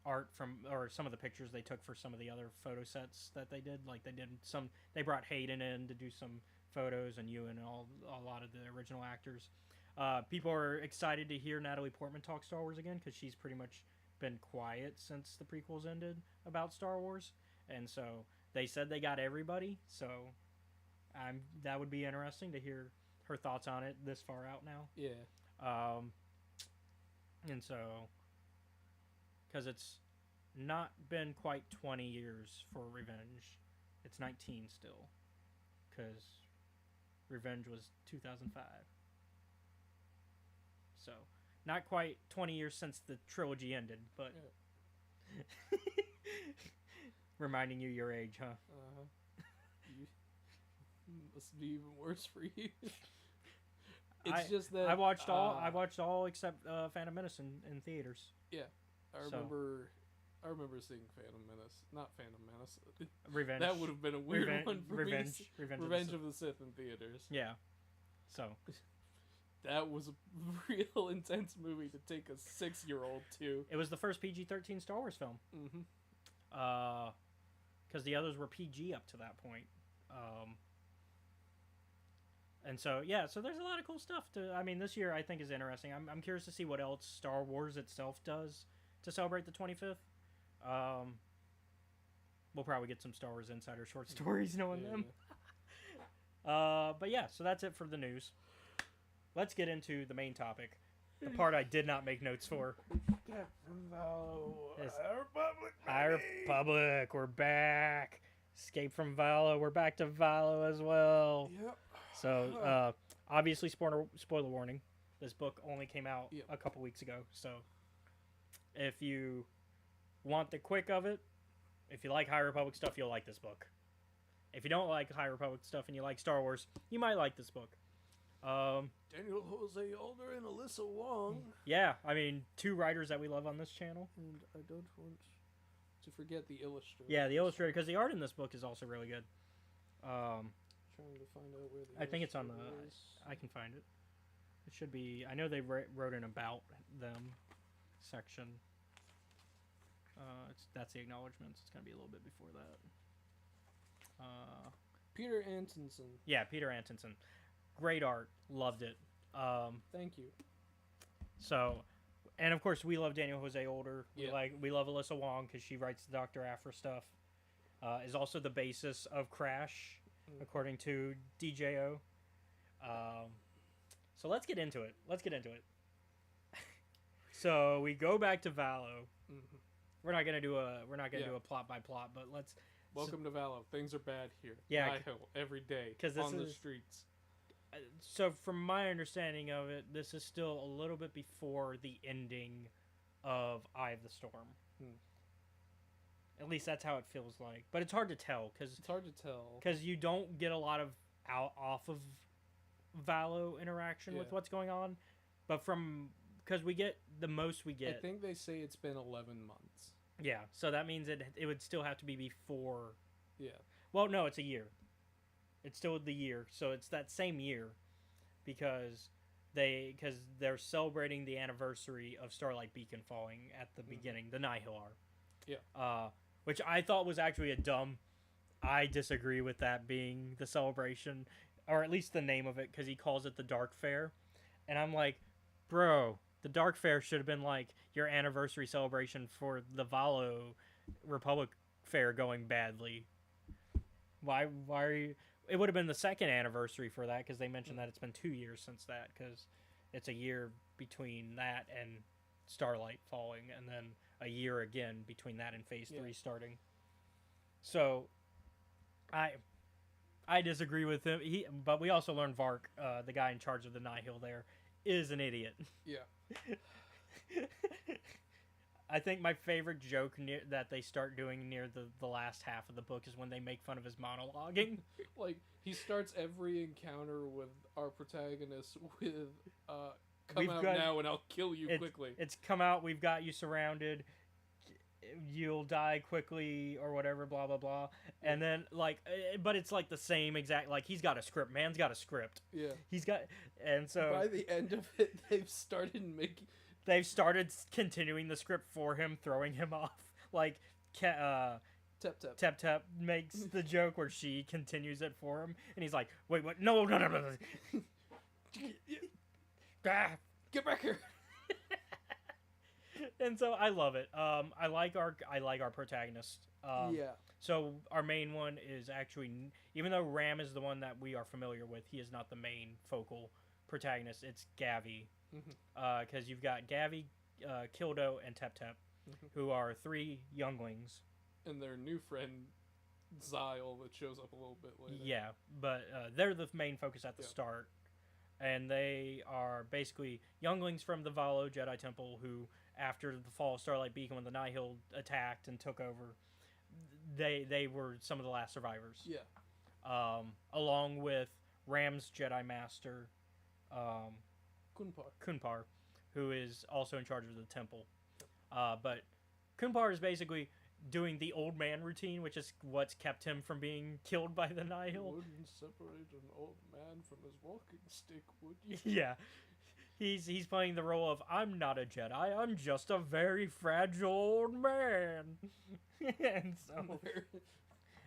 art or some of the pictures they took for some of the other photo sets that they did. Like they brought Hayden in to do some photos, and Ewan and a lot of the original actors. People are excited to hear Natalie Portman talk Star Wars again, because she's pretty much been quiet since the prequels ended about Star Wars, and so they said they got everybody. So that would be interesting to hear her thoughts on it this far out now. Yeah. And so, because it's not been quite 20 years for Revenge, it's 19 still, because Revenge was 2005. So, not quite 20 years since the trilogy ended, but reminding you your age, huh? Must be even worse for you. Just that I watched all except Phantom Menace in theaters. Yeah, I remember seeing Phantom Menace, not Phantom Menace. Revenge. That would have been a weird one for me. Revenge of the Sith in theaters. Yeah. So that was a real intense movie to take a 6-year-old to. It was the first PG-13 Star Wars film. Mm-hmm. Because the others were PG up to that point. And so, yeah, so there's a lot of cool stuff this year I think is interesting. I'm curious to see what else Star Wars itself does to celebrate the 25th. We'll probably get some Star Wars Insider short stories knowing them. But yeah, so that's it for the news. Let's get into the main topic. The part I did not make notes for. High Republic, we're back. Escape from Valo, we're back to Valo as well. Yep. So, obviously, spoiler warning. This book only came out a couple weeks ago. So, if you want the quick of it, if you like High Republic stuff, you'll like this book. If you don't like High Republic stuff and you like Star Wars, you might like this book. Daniel Jose Older and Alyssa Wong. Yeah, two writers that we love on this channel. And I don't want to forget the illustrator. Yeah, the illustrator, because the art in this book is also really good. Trying to find out where the I think it's on is. I can find it. It should be. I know they wrote an about them section. That's the acknowledgements. It's gonna be a little bit before that. Peter Antonson. Yeah, Peter Antonson. Great art. Loved it. Thank you. So, and of course we love Daniel Jose Older. Yeah. We love Alyssa Wong because she writes the Dr. Aphra stuff. Is also the basis of Crash, according to DJO. So let's get into it. So we go back to Valo. Mm-hmm. We're not gonna do a plot by plot, but let's. Welcome to Valo. Things are bad here. Yeah, Nihil, every day on the streets. So from my understanding of it, this is still a little bit before the ending of Eye of the Storm. At least that's how it feels like. But it's hard to tell because you don't get a lot of off of Valo interaction with what's going on. But because we get the most we get. I think they say it's been 11 months. Yeah, so that means it would still have to be before. Yeah. Well, no, it's a year. It's still the year, so it's that same year, because they're celebrating the anniversary of Starlight Beacon falling at the beginning, the Nihil are. Yeah. Which I thought was actually I disagree with that being the celebration. or at least the name of it, because he calls it the Dark Fair, and I'm like, bro, the Dark Fair should have been like your anniversary celebration for the Valo Republic Fair going badly. Why are you? It would have been the second anniversary for that, because they mentioned that it's been 2 years since that, because it's a year between that and Starlight falling, and then a year again between that and Phase 3 starting. So, I disagree with him. But we also learned Vark, the guy in charge of the Nihil there, is an idiot. Yeah. I think my favorite joke that they start doing near the last half of the book is when they make fun of his monologuing. Like, he starts every encounter with our protagonist with, come out now and I'll kill you quickly. It's come out, we've got you surrounded, you'll die quickly, or whatever, blah, blah, blah. And then, like, but it's like the same exact, like, he's got a script. Man's got a script. Yeah. He's got, and so... By the end of it, They've started continuing the script for him, throwing him off. Like, Tep makes the joke where she continues it for him, and he's like, "Wait, what? No. Get back here!" And so I love it. I like our protagonist. Yeah. So our main one is actually, even though Ram is the one that we are familiar with, he is not the main focal protagonist. It's Gavi. Because you've got Gavi, Kildo, and Tep, who are 3 younglings. And their new friend, Zyle, that shows up a little bit later. Yeah, but they're the main focus at the start. And they are basically younglings from the Valo Jedi Temple who, after the fall of Starlight Beacon, when the Nihil attacked and took over, they were some of the last survivors. Yeah. Along with Ram's Jedi Master, Kunpar, who is also in charge of the temple. But Kunpar is basically doing the old man routine, which is what's kept him from being killed by the Nihil. You wouldn't separate an old man from his walking stick, would you? Yeah. He's playing the role of, I'm not a Jedi, I'm just a very fragile old man. And so...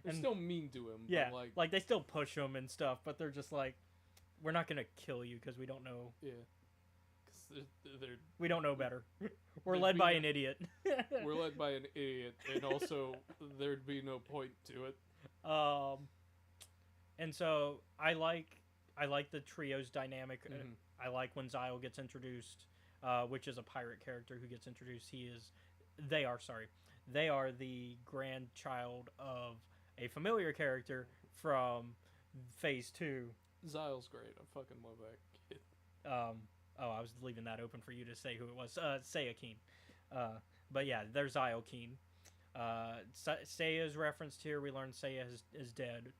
They're still mean to him. Yeah, but like they still push him and stuff, but they're just like, we're not going to kill you because we don't know. Yeah. We don't know better. We're led by an idiot. We're led by an idiot, and also there'd be no point to it. And so I like the trio's dynamic. I like when Zyle gets introduced, which is a pirate character who gets introduced. They are the grandchild of a familiar character from Phase 2. Zyle's great. I fucking love that kid. I was leaving that open for you to say who it was. Seiya Keen. But yeah, there's Zyle Keen. Seiya is referenced here. We learned Seiya is dead,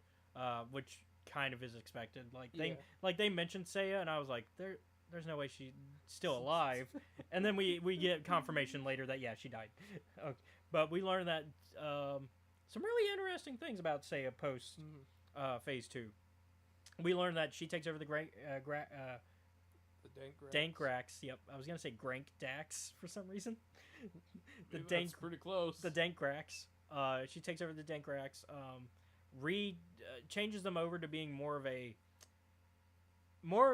which kind of is expected. Like they mentioned Seiya, and I was like, there's no way she's still alive. And then we get confirmation later that she died. Okay. But we learned that some really interesting things about Seiya post Phase 2. We learned that she takes over the Dankrax. Yep, I was gonna say Grank Dax for some reason. That's pretty close. The Dankrax. She takes over the Dankrax. Changes them over to being more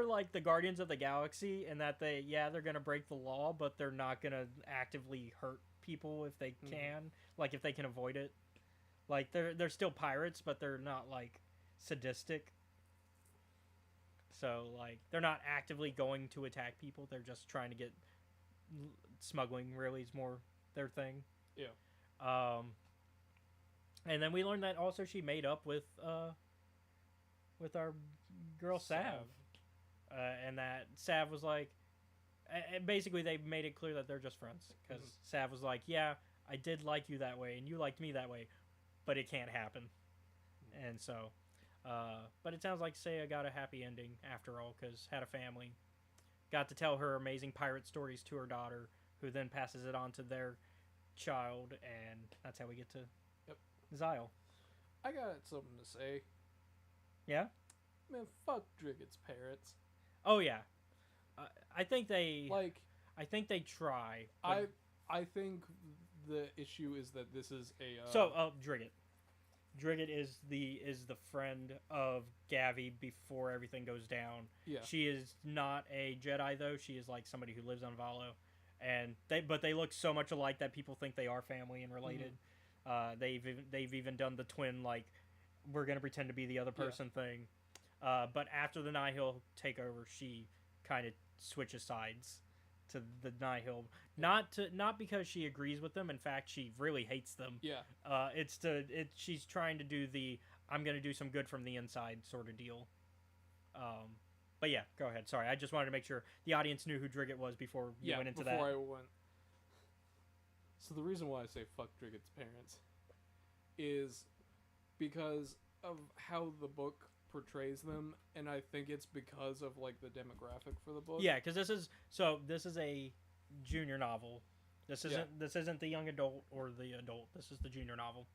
like the Guardians of the Galaxy, in that they're gonna break the law, but they're not gonna actively hurt people if they can. Like if they can avoid it. Like they're still pirates, but they're not like sadistic. So, like, they're not actively going to attack people. They're just trying to get... Smuggling, really, is more their thing. Yeah. And then we learned that also she made up with our girl Sav. And that Sav was like... basically, they made it clear that they're just friends. Because Sav was like, yeah, I did like you that way, and you liked me that way, but it can't happen. And so... but it sounds like Seiya got a happy ending after all, because had a family, got to tell her amazing pirate stories to her daughter, who then passes it on to their child, and that's how we get to Zyle. I got something to say. Yeah? Man, fuck Driggett's parrots. Oh yeah, I think they try. I think the issue is that this is a Drigget. Drigget is the friend of Gavi before everything goes down. Yeah. She is not a Jedi though. She is like somebody who lives on Valo, and they look so much alike that people think they are family and related. They've even done the twin like we're gonna pretend to be the other person thing. But after the Nihil take over, she kind of switches sides to the Nihil. Not because she agrees with them. In fact, she really hates them. Yeah. She's trying to do the I'm gonna do some good from the inside sort of deal. But yeah, go ahead. Sorry, I just wanted to make sure the audience knew who Drigget was before you went into that. Before I went. So the reason why I say fuck Drigget's parents is because of how the book portrays them, and I think it's because of like the demographic for the book. Yeah, because this is a junior novel. This isn't the young adult or the adult. This is the junior novel.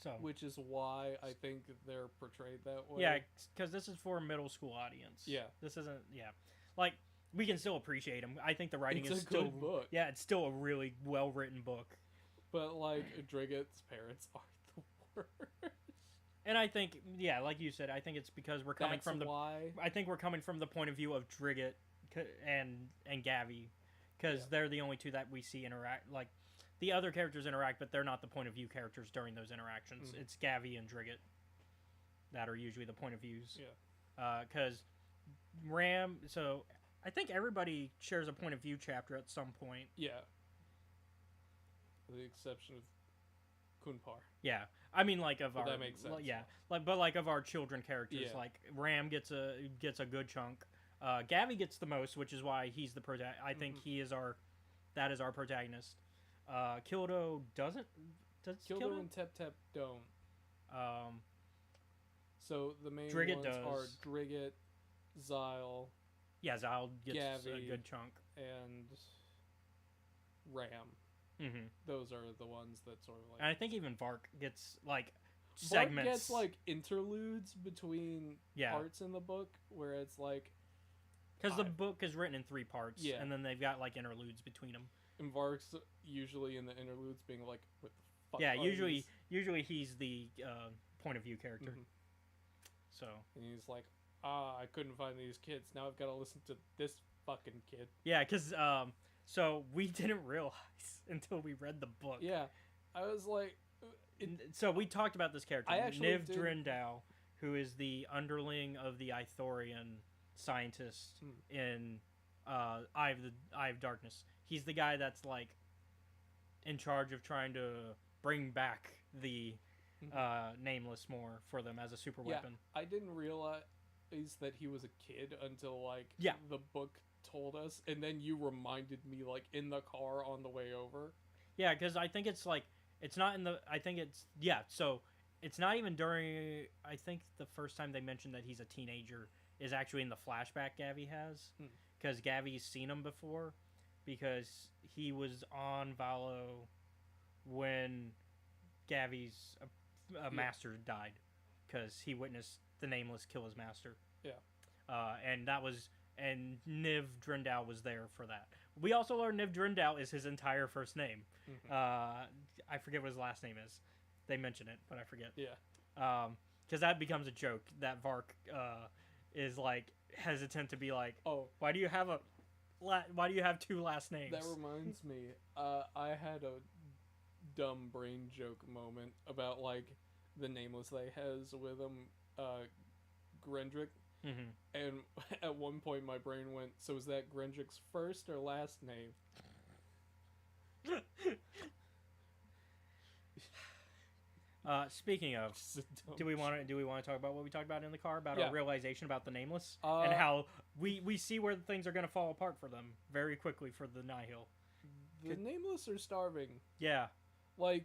So which is why I think they're portrayed that way. Yeah, because this is for a middle school audience. Yeah, this isn't. Yeah, like we can still appreciate them. I think the writing it's is a still good book. Yeah, it's still a really well written book. But like Drigget's parents are the worst. And I think, yeah, like you said, I think it's because we're coming from the. Why? I think we're coming from the point of view of Drigget and Gavi, because they're the only two that we see interact. Like, the other characters interact, but they're not the point of view characters during those interactions. Mm-hmm. It's Gavi and Drigget that are usually the point of views. Yeah. Because Ram. So I think everybody shares a point of view chapter at some point. Yeah. With the exception of Kunpar. Yeah. I mean, like of but our that makes sense. Yeah, like of our children characters, like Ram gets a good chunk. Gavi gets the most, which is why he's the protagonist. I think that is our protagonist. Kildo doesn't. Does Kildo and Tep Tep don't. So the main Drigget ones are Drigget, Zyle. Yeah, Zyle gets Gavi, a good chunk, and Ram. Mm-hmm. Those are the ones that sort of like. And I think even Vark gets like segments. Vark gets like interludes between parts in the book where it's like. Because the book is written in 3 parts, and then they've got like interludes between them. And Vark's usually in the interludes being like, "What the fuck?" Yeah, usually he's the point of view character. Mm-hmm. So. And he's like, I couldn't find these kids. Now I've got to listen to this fucking kid. Yeah, because so we didn't realize until we read the book. Yeah, I was like, so we talked about this character, Niv did. Drindow, who is the underling of the Ithorian scientist in Eye of Darkness. He's the guy that's like in charge of trying to bring back the Nameless more for them as a super weapon. I didn't realize that he was a kid until like the book told us, and then you reminded me like in the car on the way over. Yeah, because I think it's like it's not in the. I think it's So it's not even during. I think the first time they mentioned that he's a teenager is actually in the flashback Gavi has, because Gavi's seen him before, because he was on Valo when Gavi's master died, because he witnessed the Nameless kill his master. Yeah. And Niv Drindow was there for that. We also learned Niv Drindow is his entire first name. Mm-hmm. I forget what his last name is. They mention it, but I forget. Yeah. Because that becomes a joke that Vark is like hesitant to be like, oh, why do you have 2 last names? That reminds me, I had a dumb brain joke moment about like the Nameless they has with him, Grendrick. Mm-hmm. And at one point my brain went, so is that Grendrick's first or last name? Speaking of, do we want to talk about what we talked about in the car about our realization about the Nameless and how we see where things are going to fall apart for them very quickly for the Nihil. The Nameless are starving. Yeah. Like,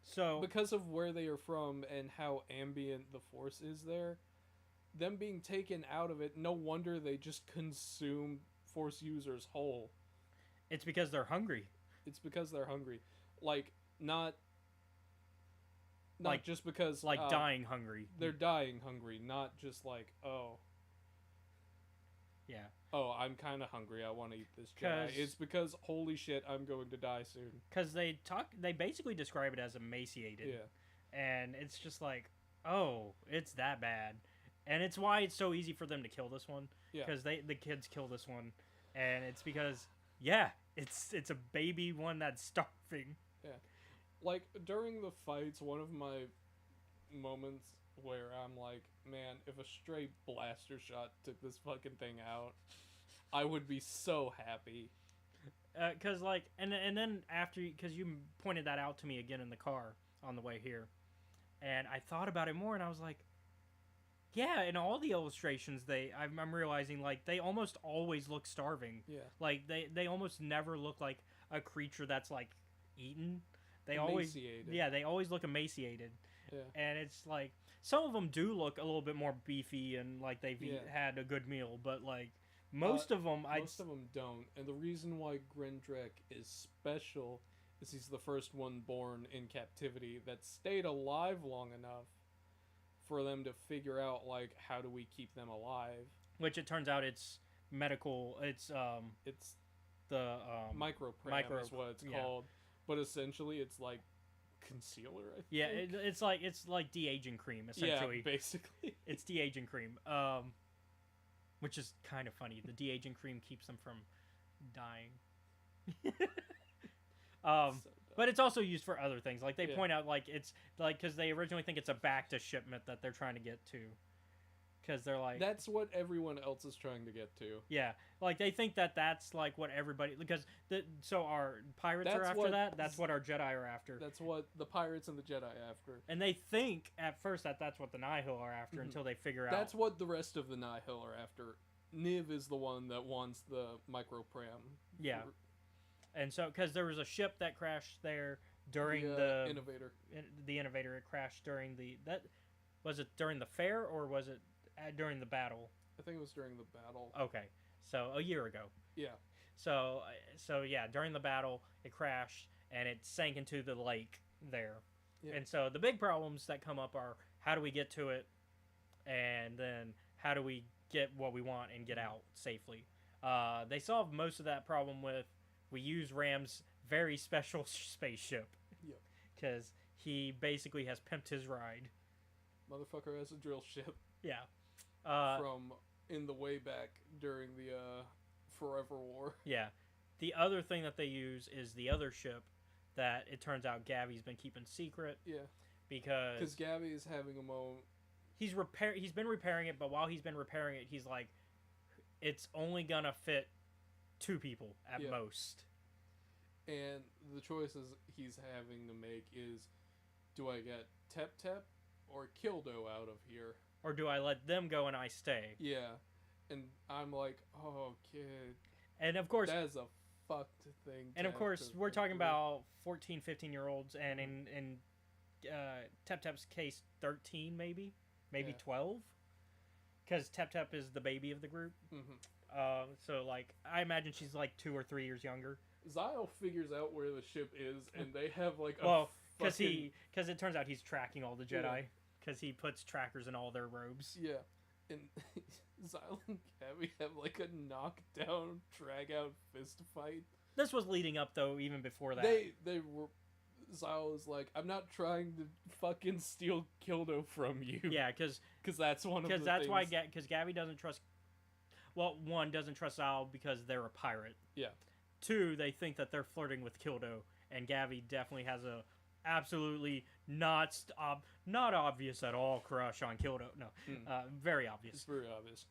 so because of where they are from and how ambient the Force is there, them being taken out of it, no wonder they just consume Force users whole. It's because they're hungry. It's because they're hungry. Like, not like, just because... Like, dying hungry. They're dying hungry, not just like, oh. Yeah. Oh, I'm kind of hungry. I want to eat this Jedi. 'Cause- It's because holy shit, I'm going to die soon. Because they basically describe it as emaciated. Yeah. And it's just like, oh, it's that bad. And it's why it's so easy for them to kill this one. Yeah. Because the kids kill this one. And it's because, yeah, it's a baby one that's starving. Like, during the fights, one of my moments where I'm like, man, if a stray blaster shot took this fucking thing out, I would be so happy. Because, like, and then after, because you pointed that out to me again in the car on the way here. And I thought about it more, and I was like, yeah, in all the illustrations, I'm realizing, like, they almost always look starving. Yeah. Like, they almost never look like a creature that's, like, eaten. They Emaciated. always look emaciated. Yeah. And it's like, some of them do look a little bit more beefy and like they've had a good meal, but like, most of them don't. And the reason why Grindrek is special is he's the first one born in captivity that stayed alive long enough for them to figure out, like, how do we keep them alive. Which it turns out it's medical, it's the micropram is what it's called. But essentially it's like concealer, I think. Yeah, it's like de-aging cream, essentially. Yeah, basically. It's de-aging cream. Which is kind of funny. The de-aging cream keeps them from dying. But it's also used for other things. Like, they point out, like, it's, like, because they originally think it's a back to shipment that they're trying to get to. Because they're like... That's what everyone else is trying to get to. Yeah. Like, they think that that's, like, what everybody... Because, so our pirates are after that. That's what our Jedi are after. That's what the pirates and the Jedi are after. And they think, at first, that that's what the Nihil are after until they figure out... That's what the rest of the Nihil are after. Niv is the one that wants the micropram. Yeah. And so, because there was a ship that crashed there during the Innovator. The Innovator, it crashed during the... Was it during the fair, or was it during the battle? I think it was during the battle. Okay. So, a year ago. Yeah. So yeah, during the battle, it crashed, and it sank into the lake there. Yeah. And so, the big problems that come up are, how do we get to it? And then, how do we get what we want and get out safely? They solved most of that problem with... We use Ram's very special spaceship. Yep. Because he basically has pimped his ride. Motherfucker has a drill ship. Yeah. From in the way back during the Forever War. Yeah. The other thing that they use is the other ship that it turns out Gavi's been keeping secret. Yeah. Because Gavi is having a moment. He's been repairing it, but while he's been repairing it, he's like, it's only gonna fit 2 people at most. And the choices he's having to make is, do I get Tep Tep or Kildo out of here? Or do I let them go and I stay? Yeah. And I'm like, oh, kid. And of course... That is a fucked thing. And of course, we're talking about 14, 15-year-olds, and in Tep Tep's case, 13 maybe? Maybe 12? Because Tep Tep is the baby of the group. Mm-hmm. So, like, I imagine she's, like, 2 or 3 years younger. Zyle figures out where the ship is, and they have, like, a Well, because it turns out he's tracking all the Jedi. Because he puts trackers in all their robes. Yeah. And Zyle and Gavi have, like, a knockdown, drag-out fist fight. This was leading up, though, even before that. They were... Zyle is like, I'm not trying to fucking steal Kildo from you. Yeah, because that's one of the things. Because that's why... Because Gavi doesn't trust... Well, 1, doesn't trust Zyle because they're a pirate. Yeah. 2, they think that they're flirting with Kildo, and Gavi definitely has a absolutely not obvious at all crush on Kildo. No, very obvious. It's very obvious.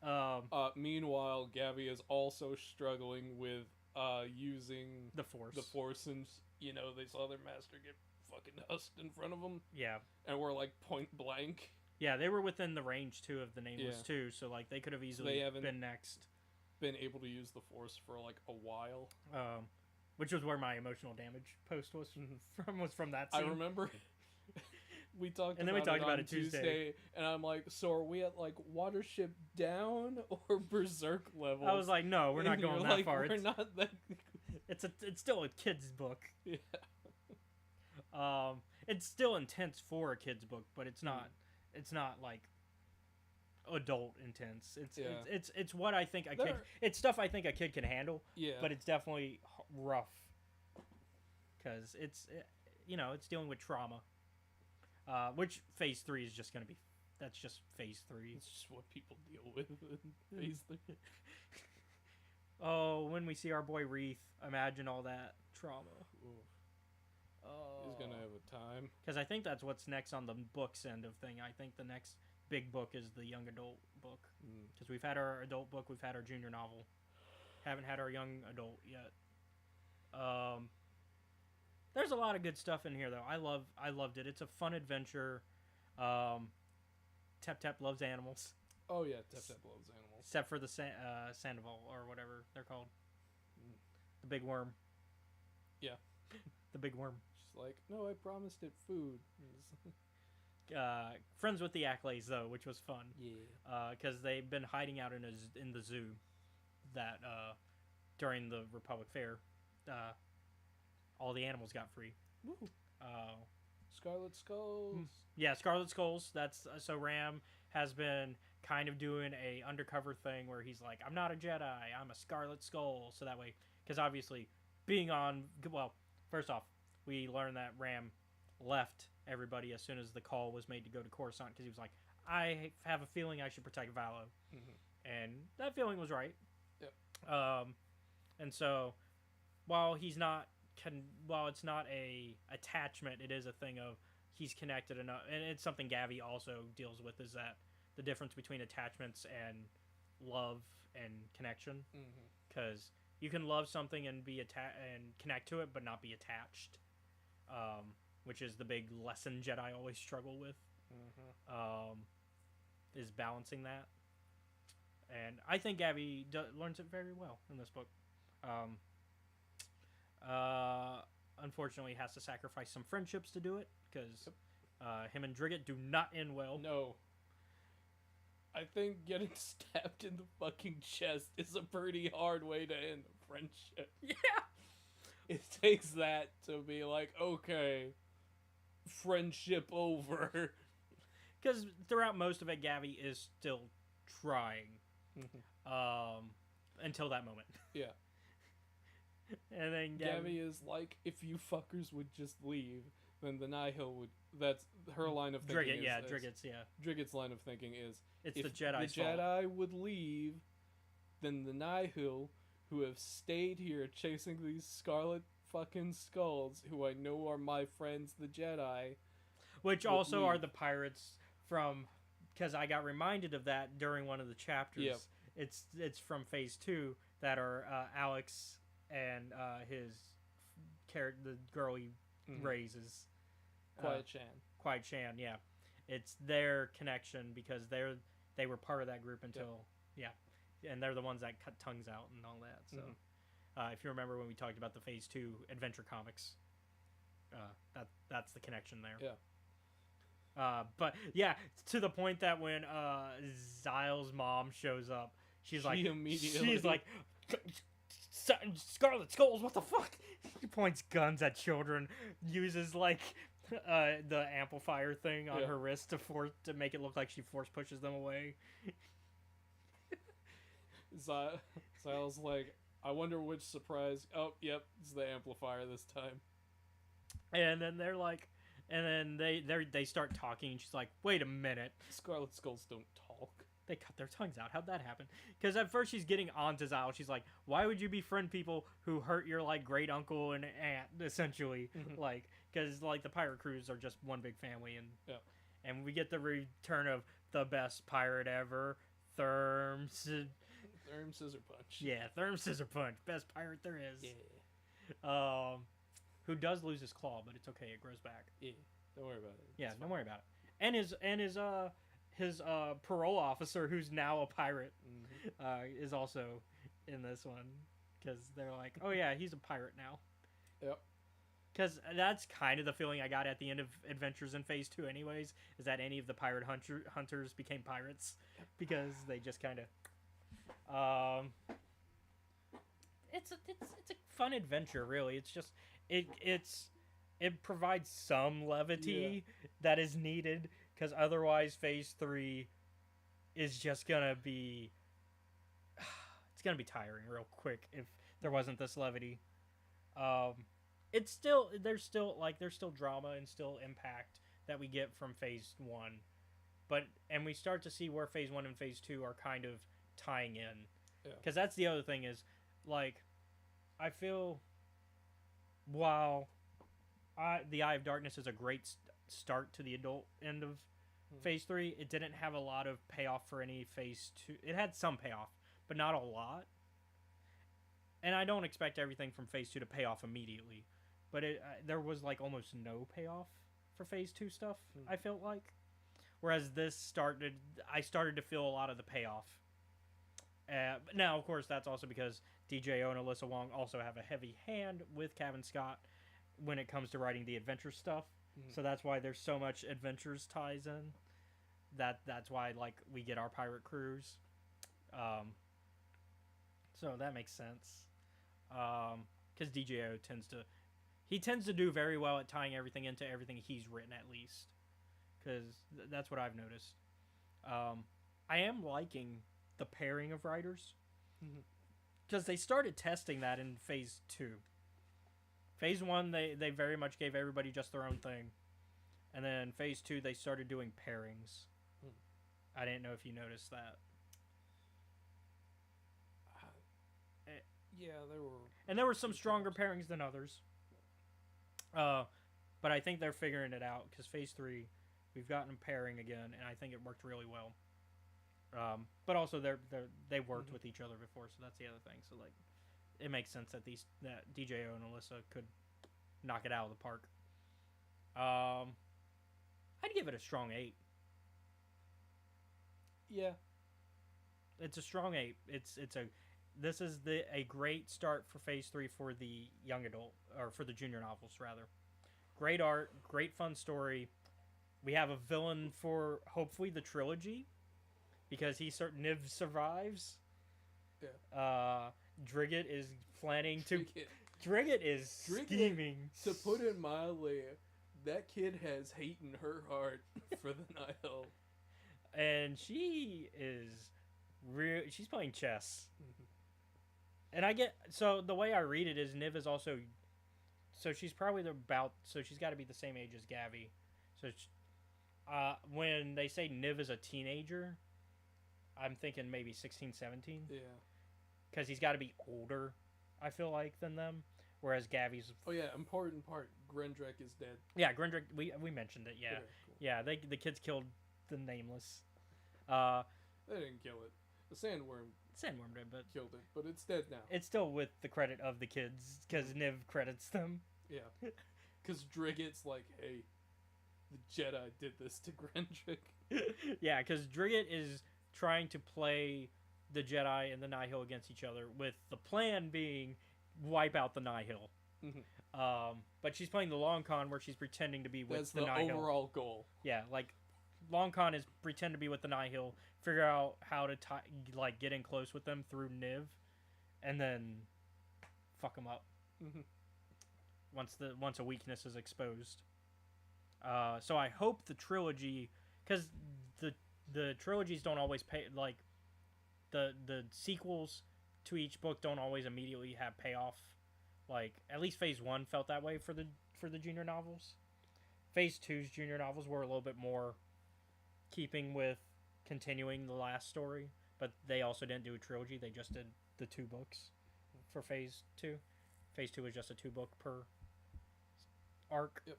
Meanwhile, Gavi is also struggling with using the Force. The Force, and they saw their master get fucking husked in front of them. Yeah, and we're like point blank. Yeah, they were within the range too of the Nameless too, so like they could have easily been next. Been able to use the Force for like a while. Which was where my emotional damage post was from that scene. I remember we talked and about then we talked it about on it Tuesday, and I'm like, so are we at like Watership Down or Berserk levels? I was like, no, we're not going that far. We're not that. It's still a kid's book. Yeah. It's still intense for a kid's book, but it's not. It's not like adult intense. Yeah. It's what I think a kid. There- It's stuff I think a kid can handle, Yeah. but it's definitely rough because it's dealing with trauma. Which phase 3 is just gonna be. That's just phase 3. It's just what people deal with in phase 3. Oh, when we see our boy Wreath, imagine all that trauma. Oof. Oh, He's gonna have a time. because I think that's what's next on the books end of thing. I think the next big book is the young adult book. Because we've had our adult book, we've had our junior novel, haven't had our young adult yet. There's a lot of good stuff in here though. I loved it. It's a fun adventure. Tep Tep loves animals, Oh yeah, Tep Tep loves animals. except for the Sandoval or whatever they're called, Mm. the big worm. Yeah. The big worm. She's like, no, I promised it food. Friends with the Acklays though, which was fun. Yeah. Because they've been hiding out in the zoo that during the Republic Fair, all the animals got free. Woo. Scarlet Skulls. Yeah, Scarlet Skulls. That's so Ram has been kind of doing a undercover thing where he's like, I'm not a Jedi, I'm a Scarlet Skull. So that way, because obviously being on, well, first off, we learned that Ram left everybody as soon as the call was made to go to Coruscant because he was like, I have a feeling I should protect Valo. And that feeling was right. Yep. And so while he's not while it's not a attachment, it is a thing of he's connected enough, and it's something Gavi also deals with, is that the difference between attachments and love and connection, because you can love something and be and connect to it but not be attached, which is the big lesson Jedi always struggle with, is balancing that. And I think Gavi learns it very well in this book. Unfortunately, has to sacrifice some friendships to do it because him and Drigget do not end well. No. I think getting stabbed in the fucking chest is a pretty hard way to end a friendship. Yeah. It takes that to be like, okay, friendship over. Because throughout most of it, Gavi is still trying. Until that moment. Yeah. And then Gavi is like, if you fuckers would just leave, then the Nihil would. That's her line of thinking. Drigget, yeah, Drigget's, yeah. Drigget's line of thinking is, it's if the Jedi's the Jedi would leave, then the Nihil, who have stayed here chasing these scarlet fucking skulls, who I know are my friends, the Jedi, which would also leave. are the pirates from, because I got reminded of that during one of the chapters. Yep. It's from Phase 2 that are Alex and his character, the girl he raises, Quiet Shan. Yeah, it's their connection because they were part of that group until and they're the ones that cut tongues out and all that. So if you remember when we talked about the Phase 2 adventure comics, that's the connection there. Yeah. But yeah, to the point that when Zyle's mom shows up, she's like, Scarlet Skulls, what the fuck? He points guns at children, uses like the amplifier thing on her wrist to make it look like she force pushes them away. Zyle's like, I wonder which surprise. Oh, yep, it's the amplifier this time. And then they're like, and then they start talking, and she's like, wait a minute. Scarlet Skulls don't talk. They cut their tongues out. How'd that happen? Because at first she's getting on to Zyle. She's like, why would you befriend people who hurt your, like, great uncle and aunt, essentially? Like, because, like, the pirate crews are just one big family. And we get the return of the best pirate ever, Therm Scissor Punch. Yeah, Therm Scissor Punch. Best pirate there is. Yeah. Who does lose his claw, but it's okay. It grows back. Yeah. Don't worry about it. Yeah, don't worry about it. And his parole officer, who's now a pirate, is also in this one because they're like, oh yeah, he's a pirate now. Yep. Because that's kind of the feeling I got at the end of Adventures in Phase 2 anyways, is that any of the pirate hunters became pirates because they just kind of it's a fun adventure, really. It's just it provides some levity that is needed, because otherwise Phase 3 is just gonna be it's gonna be tiring real quick if there wasn't this levity. Um, it's still there's still drama and still impact that we get from phase one, but and we start to see where phase one and phase two are kind of tying in, because that's the other thing is like I feel while the Eye of Darkness is a great start to the adult end of phase three, it didn't have a lot of payoff for any phase two. It had some payoff, but not a lot. And I don't expect everything from phase two to pay off immediately, but there was like almost no payoff for phase two stuff. I felt like, whereas I started to feel a lot of the payoff. But now, of course, that's also because DJO and Alyssa Wong also have a heavy hand with Kevin Scott when it comes to writing the adventure stuff. So that's why there's so much adventures ties in. That's why like we get our pirate cruise. So that makes sense. Because DJO tends to do very well at tying everything into everything he's written, at least. Because that's what I've noticed. I am liking the pairing of writers. Because they started testing that in phase two. Phase one, they very much gave everybody just their own thing. And then phase two, they started doing pairings. I didn't know if you noticed that. Yeah, there were... And there were some stronger pairings than others. But I think they're figuring it out, because phase three, we've gotten pairing again, and I think it worked really well. But also, they worked with each other before, so that's the other thing. So, like, it makes sense that DJO and Alyssa could knock it out of the park. I'd give it a strong 8. Yeah, it's a strong 8. This is a great start for phase 3 for the young adult, or for the junior novels rather. Great art, great fun story. We have a villain for hopefully the trilogy, because Niv survives. Yeah. Drigget is planning to. Drigget is scheming. To put it mildly, that kid has hate in her heart for the Nihil. And she is she's playing chess. And so the way I read it is Niv is also, so she's probably so she's got to be the same age as Gavi. So when they say Niv is a teenager, I'm thinking maybe 16, 17. Yeah. Because he's got to be older, I feel like, than them. Whereas Gavi's... Oh, yeah, important part. Grendrek is dead. Yeah, Grendrek, we mentioned it, yeah. Okay, cool. Yeah, the kids killed the Nameless. They didn't kill it. The Sandworm did, but... Killed it, but it's dead now. It's still with the credit of the kids, because Niv credits them. Yeah. Because Drigget's like, hey, the Jedi did this to Grendrek. Yeah, because Drigget is trying to play the Jedi and the Nihil against each other, with the plan being wipe out the Nihil. But she's playing the long con where she's pretending to be with the Nihil. That's the overall goal. Yeah, like long con is pretend to be with the Nihil, figure out how to get in close with them through Niv, and then fuck them up once a weakness is exposed. So I hope the trilogy, because the trilogies don't always pay, like the sequels to each book don't always immediately have payoff. Like, at least phase 1 felt that way for the junior novels. Phase 2's junior novels were a little bit more keeping with continuing the last story, but they also didn't do a trilogy. They just did the 2 books for phase 2. Phase 2 was just a 2-book per arc. Yep.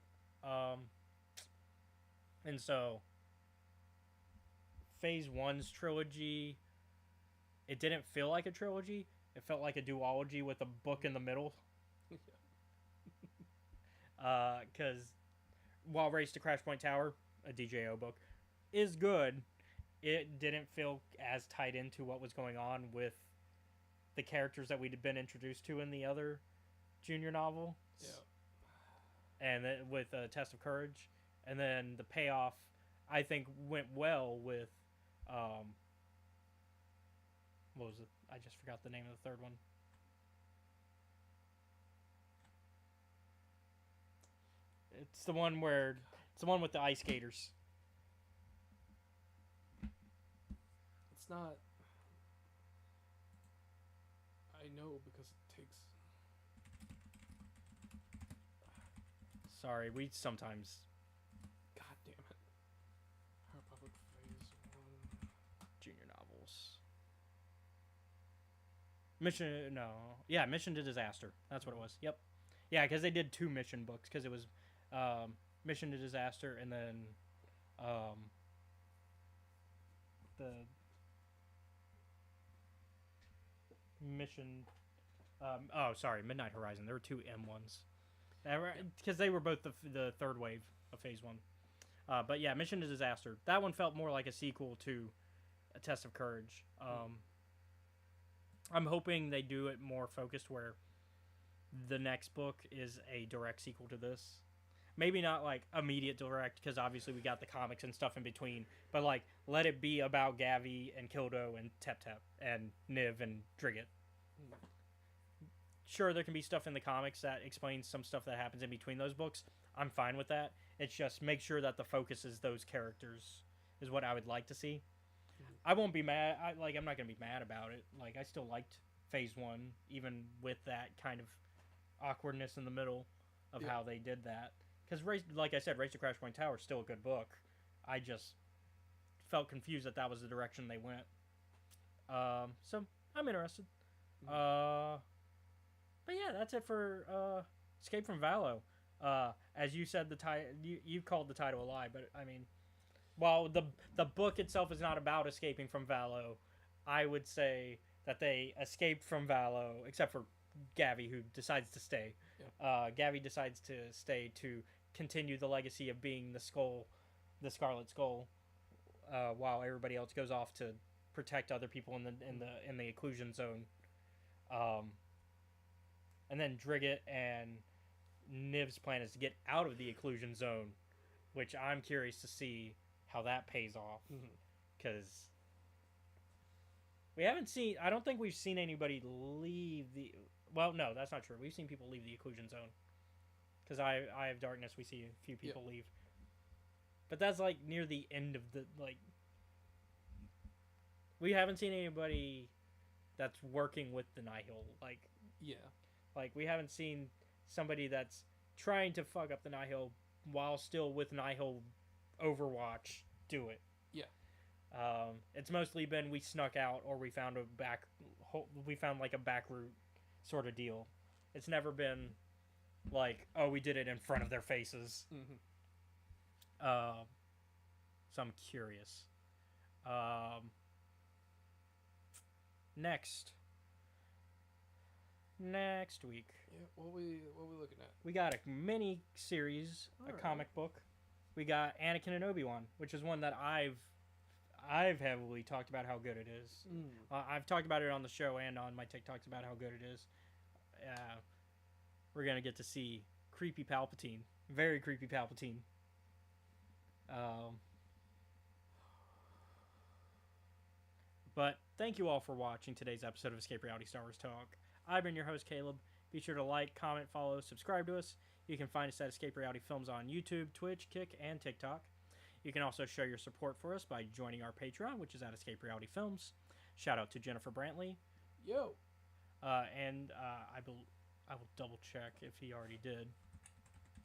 And so phase 1's trilogy, it didn't feel like a trilogy. It felt like a duology with a book in the middle. Because while Race to Crash Point Tower, a DJO book, is good, it didn't feel as tied into what was going on with the characters that we'd been introduced to in the other junior novel. Yeah. And then with Test of Courage. And then the payoff, I think, went well with... what was it? I just forgot the name of the third one. It's the one with the ice skaters. not. I know because it takes. Sorry, we sometimes God damn it. High Republic Phase 1. junior novels. Mission to Disaster. That's what it was. Yep. Yeah, because they did 2 mission books because it was Mission to Disaster and then the mission. Midnight Horizon. There were 2 M1s. Because they were both the third wave of Phase 1. But yeah, Mission to Disaster. That one felt more like a sequel to A Test of Courage. I'm hoping they do it more focused where the next book is a direct sequel to this. Maybe not like immediate direct, because obviously we got the comics and stuff in between. But like, let it be about Gavi and Kildo and Tep Tep and Niv and Drigget. Sure, there can be stuff in the comics that explains some stuff that happens in between those books. I'm fine with that. It's just make sure that the focus is those characters is what I would like to see. I won't be mad. I'm not gonna be mad about it. Like, I still liked Phase 1, even with that kind of awkwardness in the middle of how they did that. Because, like I said, Race to Crash Point Tower is still a good book. I just felt confused that was the direction they went. So I'm interested. But yeah, that's it for Escape from Valo. As you said, you called the title a lie, but I mean, while the book itself is not about escaping from Valo, I would say that they escaped from Valo, except for Gavi, who decides to stay. Yeah. Gavi decides to stay to continue the legacy of being the Scarlet Skull, while everybody else goes off to protect other people in the Occlusion Zone. And then Drigget and Niv's plan is to get out of the Occlusion Zone, which I'm curious to see how that pays off. Because I don't think we've seen anybody leave the... Well, no, that's not true. We've seen people leave the Occlusion Zone. Because I Have Darkness, we see a few people leave. But that's, like, near the end of the... Like, we haven't seen anybody that's working with the Nihil. Like... Yeah. Like, we haven't seen somebody that's trying to fuck up the Nihil while still with Nihil Overwatch do it. Yeah. It's mostly been we snuck out or we found like a back route sort of deal. It's never been like, oh, we did it in front of their faces. So I'm curious. Next week. Yeah, what we looking at? We got a mini series, comic book. We got Anakin and Obi-Wan, which is one that I've heavily talked about how good it is. I've talked about it on the show and on my TikToks about how good it is. We're gonna get to see creepy Palpatine, very creepy Palpatine. But thank you all for watching today's episode of Escape Reality Star Wars Talk. I've been your host, Caleb. Be sure to like, comment, follow, subscribe to us. You can find us at Escape Reality Films on YouTube, Twitch, Kick, and TikTok. You can also show your support for us by joining our Patreon, which is at Escape Reality Films. Shout out to Jennifer Brantley. Yo. And I will double check if he already did.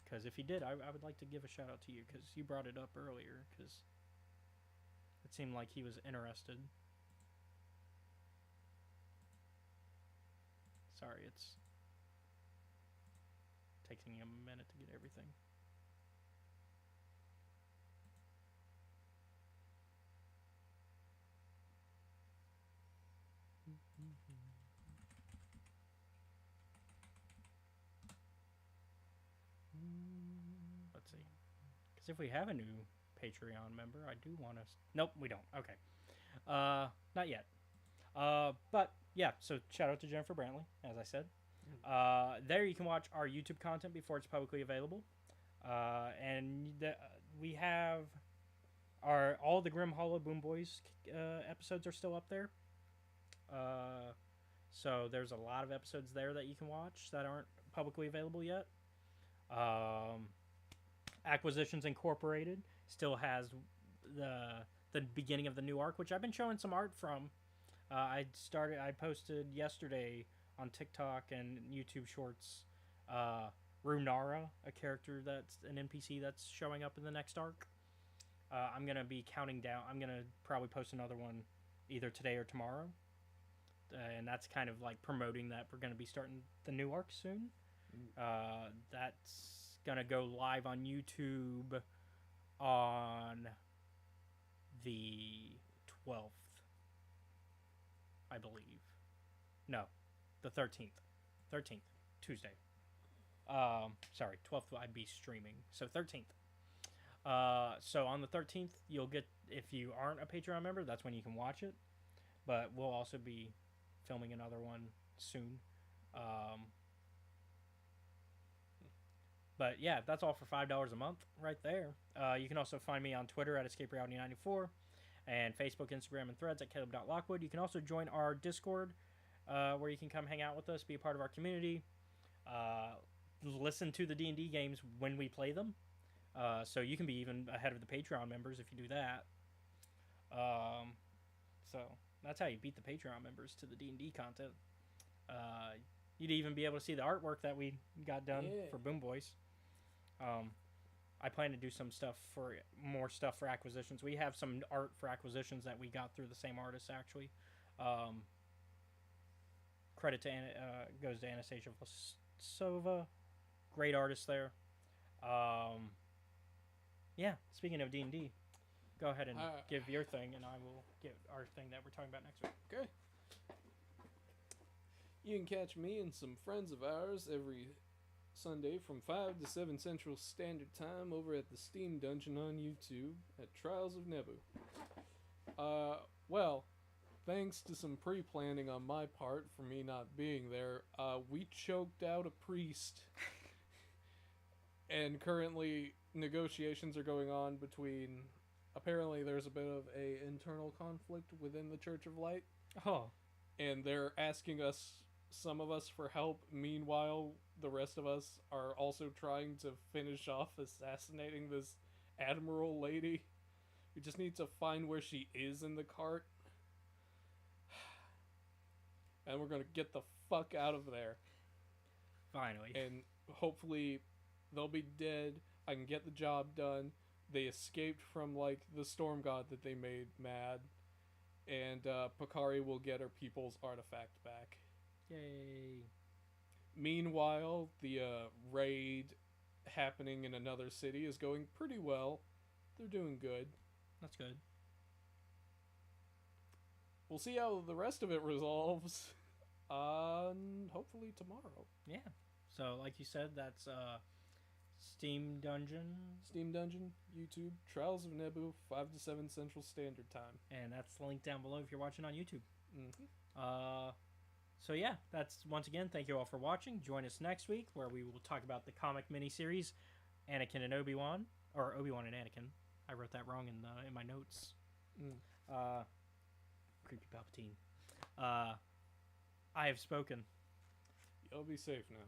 Because if he did, I would like to give a shout out to you because you brought it up earlier. Because it seemed like he was interested. Sorry, it's taking a minute to get everything. Let's see. Because if we have a new Patreon member, I do want to... Nope, we don't. Okay. Not yet. But, yeah, so shout out to Jennifer Brantley, as I said. There you can watch our YouTube content before it's publicly available. And we have all the Grim Hollow Boom Boys episodes are still up there. So there's a lot of episodes there that you can watch that aren't publicly available yet. Acquisitions Incorporated still has the the beginning of the new arc, which I've been showing some art from. I posted yesterday on TikTok and YouTube Shorts. Runara, a character that's an NPC that's showing up in the next arc. I'm gonna be counting down. I'm gonna probably post another one either today or tomorrow, and that's kind of like promoting that we're gonna be starting the new arc soon. That's gonna go live on YouTube on the 12th, I believe. No, the 13th. 13th, Tuesday. Sorry, 12th I'd be streaming. So 13th. So on the 13th, you'll get, if you aren't a Patreon member, that's when you can watch it. But we'll also be filming another one soon. But yeah, that's all for $5 a month right there. You can also find me on Twitter at EscapeReality94 and Facebook, Instagram, and Threads at Caleb.Lockwood. You can also join our Discord where you can come hang out with us, be a part of our community, listen to the D&D games when we play them. So you can be even ahead of the Patreon members if you do that. So that's how you beat the Patreon members to the D&D content. You'd even be able to see the artwork that we got done for Boom Boys. I plan to do more stuff for acquisitions. We have some art for acquisitions that we got through the same artist, actually. Credit to goes to Anastasia Vlasova. Great artist there. Yeah, speaking of D&D, go ahead and give your thing, and I will give our thing that we're talking about next week. Okay. You can catch me and some friends of ours every Sunday from 5 to 7 Central Standard Time over at the Steam Dungeon on YouTube at Trials of Nebu. Well, thanks to some pre-planning on my part for me not being there, we choked out a priest. And currently negotiations are going on between, apparently there's a bit of a internal conflict within the Church of Light. Oh. And they're asking us, some of us, for help. Meanwhile, the rest of us are also trying to finish off assassinating this Admiral lady. We just need to find where she is in the cart. And we're gonna get the fuck out of there. Finally. And hopefully they'll be dead. I can get the job done. They escaped from, like, the storm god that they made mad. And Pakari will get her people's artifact back. Yay. Meanwhile, the raid happening in another city is going pretty well. They're doing good. That's good. We'll see how the rest of it resolves. Hopefully tomorrow. Yeah. So, like you said, that's Steam Dungeon. Steam Dungeon, YouTube, Trials of Nebu, 5 to 7 Central Standard Time. And that's linked down below if you're watching on YouTube. Mm-hmm. So yeah, that's, once again, thank you all for watching. Join us next week where we will talk about the comic miniseries Anakin and Obi-Wan, or Obi-Wan and Anakin. I wrote that wrong in my notes. Creepy Palpatine. I have spoken. Y'all be safe now.